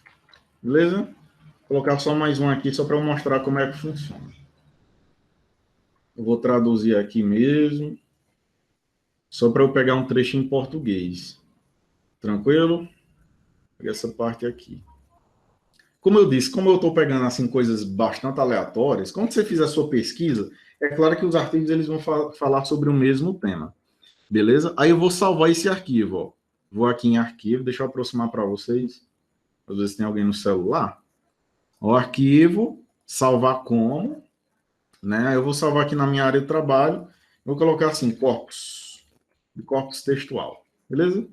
Beleza? Vou colocar só mais um aqui, só para eu mostrar como é que funciona. Eu vou traduzir aqui mesmo, só para eu pegar um trecho em português. Tranquilo? Pegar essa parte aqui. Como eu disse, como eu estou pegando assim coisas bastante aleatórias, quando você fizer a sua pesquisa, é claro que os artigos eles vão falar sobre o mesmo tema. Beleza? Aí eu vou salvar esse arquivo. Ó. Vou aqui em arquivo, deixa eu aproximar para vocês. Às vezes tem alguém no celular. O arquivo, salvar como, né? Eu vou salvar aqui na minha área de trabalho. Vou colocar assim, corpus. de corpus textual, beleza?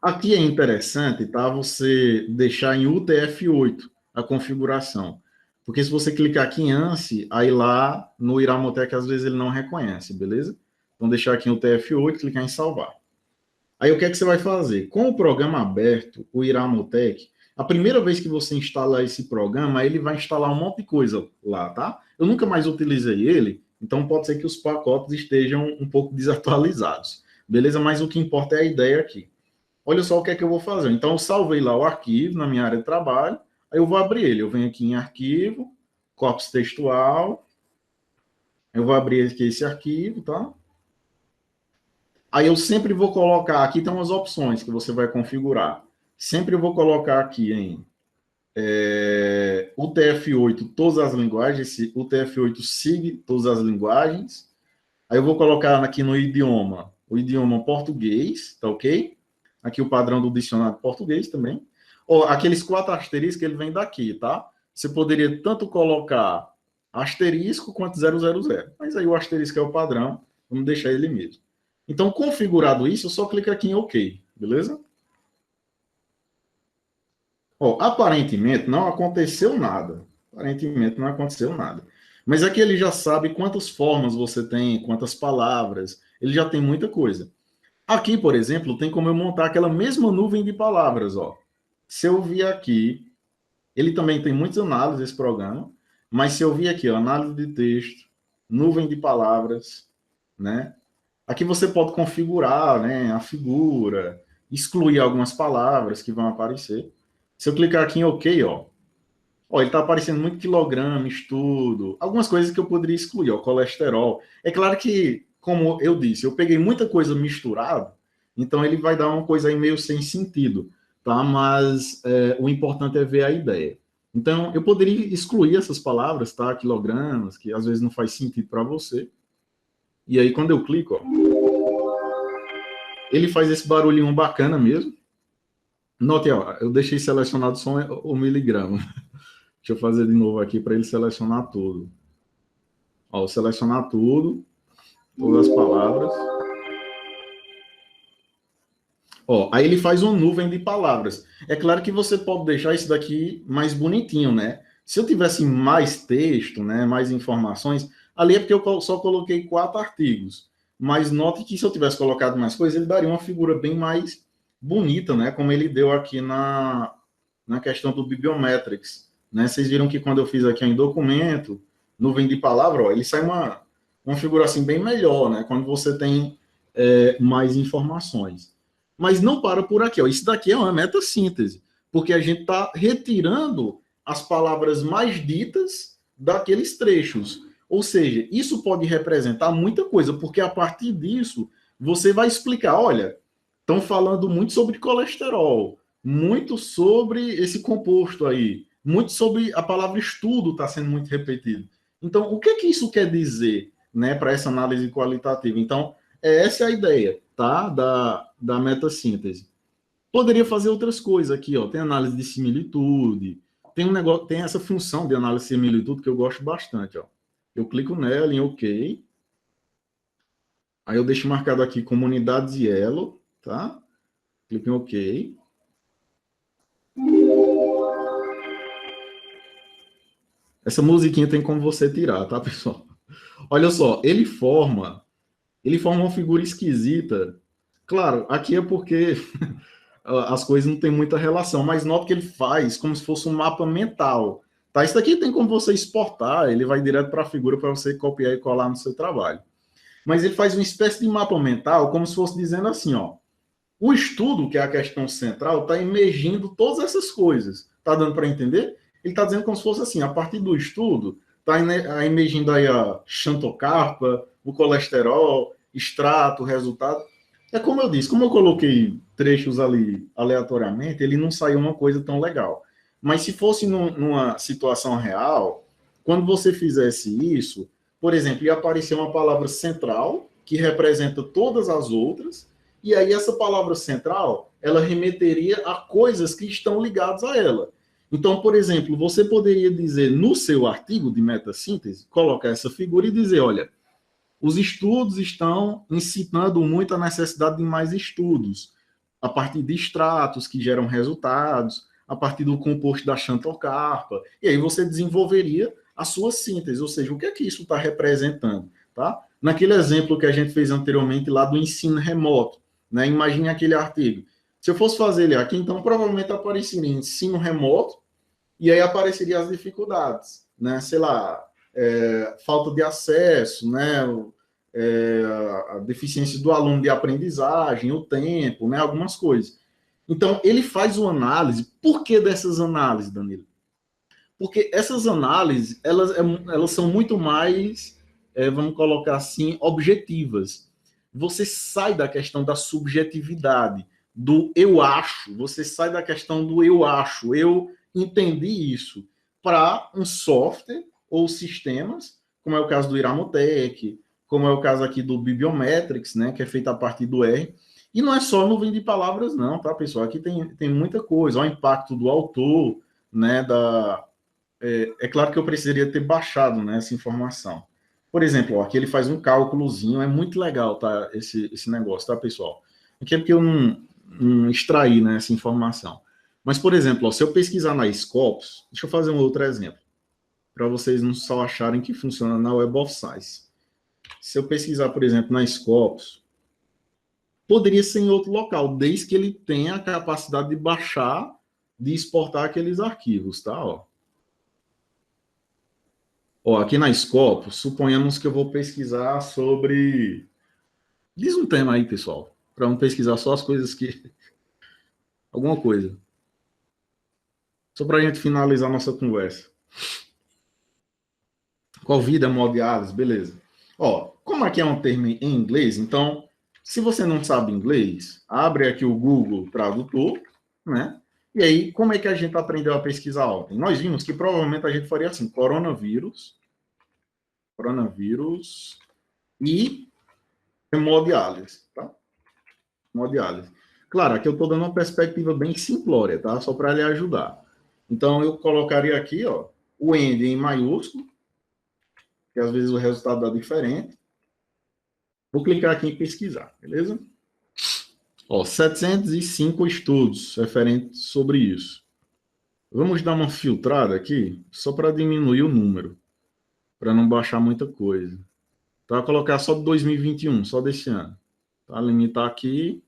Aqui é interessante, tá? Você deixar em UTF-8 a configuração. Porque se você clicar aqui em ANSI, aí lá no Iramotec, às vezes ele não reconhece, beleza? Então, deixar aqui em UTF-8, clicar em salvar. Aí, o que é que você vai fazer? Com o programa aberto, o Iramotec, a primeira vez que você instalar esse programa, ele vai instalar um monte de coisa lá, tá? Eu nunca mais utilizei ele, então pode ser que os pacotes estejam um pouco desatualizados, beleza? Mas o que importa é a ideia aqui. Olha só o que é que eu vou fazer. Então, eu salvei lá o arquivo na minha área de trabalho, aí eu vou abrir ele. Eu venho aqui em arquivo, corpus textual, eu vou abrir aqui esse arquivo, tá? Aí eu sempre vou colocar, aqui tem umas opções que você vai configurar. Sempre eu vou colocar aqui em UTF-8 todas as linguagens, esse UTF-8 SIG todas as linguagens. Aí eu vou colocar aqui no idioma, o idioma português, tá ok? Aqui o padrão do dicionário português também. Ó, aqueles 4 asteriscos, ele vem daqui, tá? Você poderia tanto colocar asterisco quanto 000. Mas aí o asterisco é o padrão, vamos deixar ele mesmo. Então, configurado isso, eu só clico aqui em OK, beleza? Ó, aparentemente não aconteceu nada. Aparentemente não aconteceu nada. Mas aqui ele já sabe quantas formas você tem, quantas palavras. Ele já tem muita coisa. Aqui, por exemplo, tem como eu montar aquela mesma nuvem de palavras, ó. Se eu vir aqui, ele também tem muitas análises, esse programa, mas se eu vir aqui, ó, análise de texto, nuvem de palavras, né? Aqui você pode configurar, né, a figura, excluir algumas palavras que vão aparecer. Se eu clicar aqui em OK, ó, ele está aparecendo muito quilograma, estudo, algumas coisas que eu poderia excluir, ó, colesterol. É claro que, como eu disse, eu peguei muita coisa misturada, então ele vai dar uma coisa aí meio sem sentido, tá? Mas o importante é ver a ideia. Então, eu poderia excluir essas palavras, tá? Quilogramas, que às vezes não faz sentido para você. E aí, quando eu clico, ó, ele faz esse barulhinho bacana mesmo. Note, ó, eu deixei selecionado só o miligrama. Deixa eu fazer de novo aqui para ele selecionar tudo. Ó, selecionar tudo, todas as palavras. Ó, aí ele faz uma nuvem de palavras. É claro que você pode deixar isso daqui mais bonitinho, né? Se eu tivesse mais texto, né, mais informações, ali é porque eu só coloquei 4 artigos. Mas note que se eu tivesse colocado mais coisas, ele daria uma figura bem mais bonita, né? Como ele deu aqui na questão do Bibliometrics. Né? Vocês viram que quando eu fiz aqui em documento, nuvem de palavra, ó, ele sai uma figura assim bem melhor, né? Quando você tem mais informações. Mas não para por aqui, ó. Isso daqui é uma metassíntese, porque a gente está retirando as palavras mais ditas daqueles trechos. Ou seja, isso pode representar muita coisa, porque a partir disso você vai explicar, olha, estão falando muito sobre colesterol, muito sobre esse composto aí, muito sobre a palavra estudo está sendo muito repetido. Então, o que que isso quer dizer, né, para essa análise qualitativa? Então, essa é a ideia, tá, da metassíntese. Poderia fazer outras coisas aqui, ó, tem análise de similitude, tem um negócio, tem essa função de análise de similitude que eu gosto bastante, ó. Eu clico nela em OK. Aí eu deixo marcado aqui comunidades Yellow, tá? Clico em OK. Essa musiquinha tem como você tirar, tá, pessoal? Olha só, ele forma uma figura esquisita. Claro, aqui é porque as coisas não têm muita relação, mas nota que ele faz como se fosse um mapa mental. Tá? Isso aqui tem como você exportar, ele vai direto para a figura para você copiar e colar no seu trabalho. Mas ele faz uma espécie de mapa mental, como se fosse dizendo assim, ó, o estudo, que é a questão central, está emergindo todas essas coisas. Tá dando para entender? Ele está dizendo como se fosse assim, a partir do estudo, está emergindo aí a xantocarpa, o colesterol, extrato, resultado. É como eu disse, como eu coloquei trechos ali aleatoriamente, ele não saiu uma coisa tão legal. Mas se fosse numa situação real, quando você fizesse isso, por exemplo, ia aparecer uma palavra central, que representa todas as outras, e aí essa palavra central, ela remeteria a coisas que estão ligadas a ela. Então, por exemplo, você poderia dizer no seu artigo de metassíntese, colocar essa figura e dizer, olha, Os estudos estão incitando muito a necessidade de mais estudos, a partir de extratos que geram resultados, a partir do composto da xantocarpa, e aí você desenvolveria a sua síntese, ou seja, o que é que isso está representando, tá? Naquele exemplo que a gente fez anteriormente lá do ensino remoto, né? Imagine aquele artigo. Se eu fosse fazer ele aqui, então provavelmente apareceria ensino remoto, e aí apareceria as dificuldades, né? Sei lá, falta de acesso, né? A deficiência do aluno de aprendizagem, o tempo, né? Algumas coisas. Então, ele faz uma análise. Por que dessas análises, Danilo? Porque essas análises, elas são muito mais, vamos colocar assim, objetivas. Você sai da questão da subjetividade, do eu acho, você sai da questão do eu acho, eu entendi isso, para um software ou sistemas, como é o caso do Iramotec, como é o caso aqui do Bibliometrics, né, que é feito a partir do R. E não é só nuvem de palavras, não, tá, pessoal? Aqui tem muita coisa. O impacto do autor, né, é claro que eu precisaria ter baixado, né, essa informação. Por exemplo, ó, aqui ele faz um cálculozinho, é muito legal, tá, esse negócio, tá, pessoal? Aqui é porque eu não extraí, né, essa informação. Mas, por exemplo, ó, se eu pesquisar na Scopus, deixa eu fazer um outro exemplo, para vocês não só acharem que funciona na Web of Science. Se eu pesquisar, por exemplo, na Scopus, poderia ser em outro local, desde que ele tenha a capacidade de baixar, de exportar aqueles arquivos, tá? Ó, aqui na Scopus, suponhamos que eu vou pesquisar sobre... Diz um tema aí, pessoal, para não pesquisar só as coisas que... Alguma coisa. Só para a gente finalizar nossa conversa. Covid, hemodiálise, beleza. Ó, como aqui é um termo em inglês, então, se você não sabe inglês, abre aqui o Google Tradutor, né? E aí, como é que a gente aprendeu a pesquisar ontem? Nós vimos que provavelmente a gente faria assim, coronavírus e hemodiálise, tá? Hemodiálise. Claro, aqui eu estou dando uma perspectiva bem simplória, tá? Só para lhe ajudar. Então, eu colocaria aqui, ó, o end em maiúsculo, que às vezes o resultado dá diferente. Vou clicar aqui em pesquisar, beleza? Ó, 705 estudos referentes sobre isso. Vamos dar uma filtrada aqui, só para diminuir o número, para não baixar muita coisa. Então, vou colocar só de 2021, só desse ano. Tá? Limitar aqui.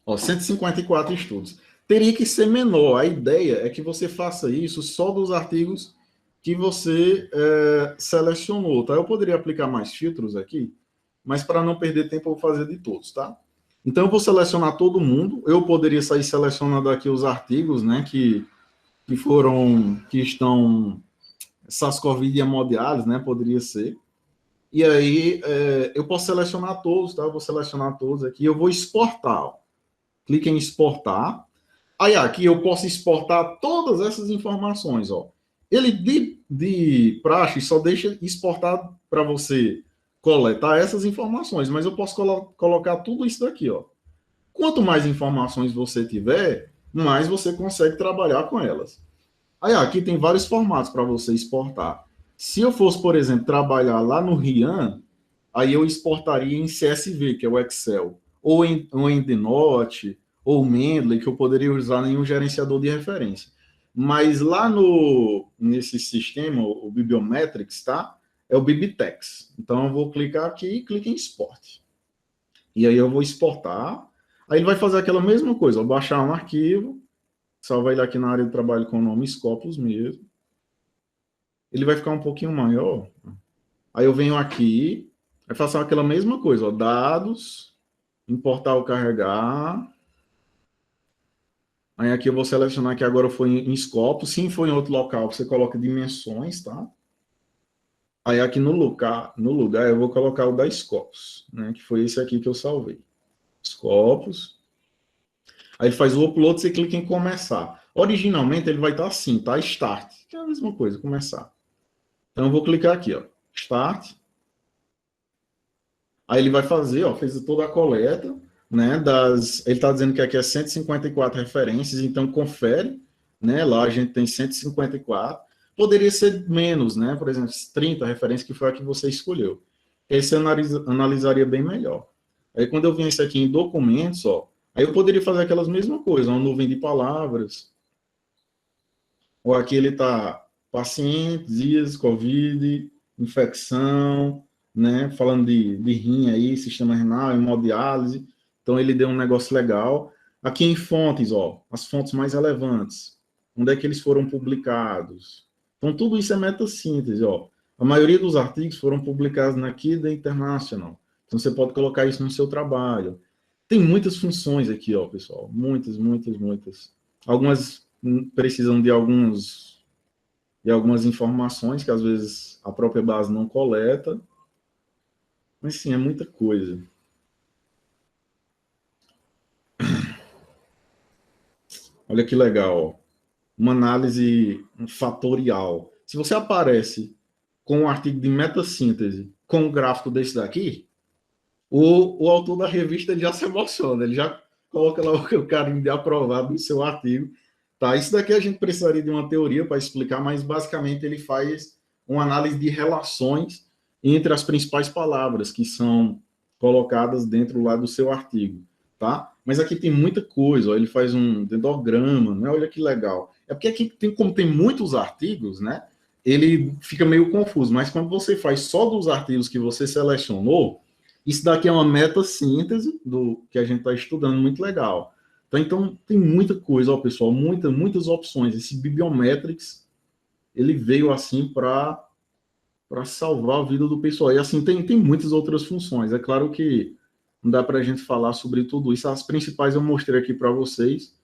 Ó, 154 estudos. Teria que ser menor. A ideia é que você faça isso só dos artigos que você selecionou, tá? Eu poderia aplicar mais filtros aqui, mas para não perder tempo eu vou fazer de todos, tá? Então eu vou selecionar todo mundo. Eu poderia sair selecionando aqui os artigos, né, que estão SARS-CoV e hemodiálise, né, poderia ser. E aí eu posso selecionar todos, tá? Eu vou selecionar todos aqui. Eu vou exportar, ó. Clique em exportar. Aí aqui eu posso exportar todas essas informações, ó. Ele de praxe só deixa exportar para você coletar essas informações, mas eu posso colocar tudo isso daqui, ó. Quanto mais informações você tiver, mais você consegue trabalhar com elas. Aí aqui tem vários formatos para você exportar. Se eu fosse, por exemplo, trabalhar lá no Rian, aí eu exportaria em CSV, que é o Excel, ou em EndNote, ou Mendeley, que eu poderia usar em um gerenciador de referência. Mas lá nesse sistema, o Bibliometrics, tá? É o Bibitex. Então, eu vou clicar aqui e clique em Export. E aí eu vou exportar. Aí ele vai fazer aquela mesma coisa, ó, baixar um arquivo, salvar ele aqui na área de trabalho com o nome Scopus mesmo. Ele vai ficar um pouquinho maior. Aí eu venho aqui, aí faço aquela mesma coisa, ó, dados, importar ou carregar. Aí aqui eu vou selecionar que agora foi em Scopus. Se for em outro local, você coloca dimensões, tá? Aí aqui no lugar eu vou colocar o da Scopus, né? Que foi esse aqui que eu salvei. Scopus. Aí ele faz o upload, você clica em começar. Originalmente ele vai estar assim, tá? Start, que é a mesma coisa, começar. Então eu vou clicar aqui, ó, Start. Aí ele vai fazer, ó, fez toda a coleta, né, ele está dizendo que aqui é 154 referências, então confere, né, lá a gente tem 154, Poderia ser menos, né? Por exemplo, 30 referências, que foi a que você escolheu. Aí você analisaria bem melhor. Aí quando eu venho aqui em documentos, ó, aí eu poderia fazer aquelas mesmas coisas, uma nuvem de palavras, ou aqui ele está pacientes, dias, Covid, infecção, né? Falando de rim aí, sistema renal, hemodiálise. Então ele deu um negócio legal. Aqui em fontes, ó, as fontes mais relevantes. Onde é que eles foram publicados? Então tudo isso é metassíntese, ó. A maioria dos artigos foram publicados na Kida International. Então você pode colocar isso no seu trabalho. Tem muitas funções aqui, ó, pessoal. Muitas, muitas, muitas. Algumas precisam de algumas informações que às vezes a própria base não coleta. Mas sim, é muita coisa. Olha que legal. Uma análise fatorial. Se você aparece com um artigo de metassíntese com um gráfico desse daqui, o autor da revista ele já se emociona, ele já coloca lá o carinho de aprovado no seu artigo. Tá? Isso daqui a gente precisaria de uma teoria para explicar, mas basicamente ele faz uma análise de relações entre as principais palavras que são colocadas dentro lá do seu artigo. Tá? Mas aqui tem muita coisa, ó, ele faz um dendograma, né? Olha que legal. É porque aqui, como tem muitos artigos, né? Ele fica meio confuso, mas quando você faz só dos artigos que você selecionou, isso daqui é uma meta-síntese do que a gente está estudando, muito legal. Então, tem muita coisa, ó, pessoal, muitas opções. Esse Bibliometrics, ele veio assim para salvar a vida do pessoal. E assim, tem muitas outras funções. É claro que não dá para a gente falar sobre tudo isso. As principais eu mostrei aqui para vocês,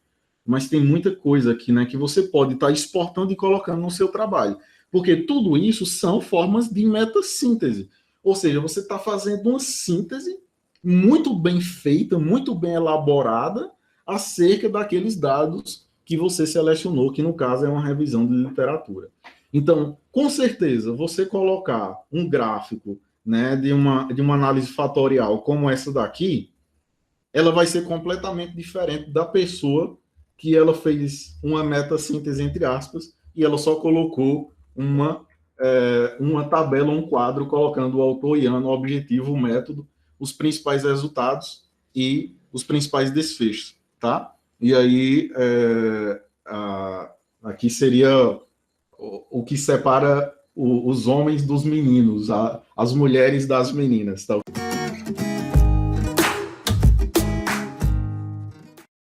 mas tem muita coisa aqui, né, que você pode estar exportando e colocando no seu trabalho. Porque tudo isso são formas de metassíntese. Ou seja, você está fazendo uma síntese muito bem feita, muito bem elaborada, acerca daqueles dados que você selecionou, que no caso é uma revisão de literatura. Então, com certeza, você colocar um gráfico, né, de uma análise fatorial como essa daqui, ela vai ser completamente diferente da pessoa que ela fez uma metassíntese, entre aspas, e ela só colocou uma tabela, um quadro, colocando o autor e ano, o objetivo, o método, os principais resultados e os principais desfechos, tá? E aí, aqui seria o que separa os homens dos meninos, as mulheres das meninas, tá?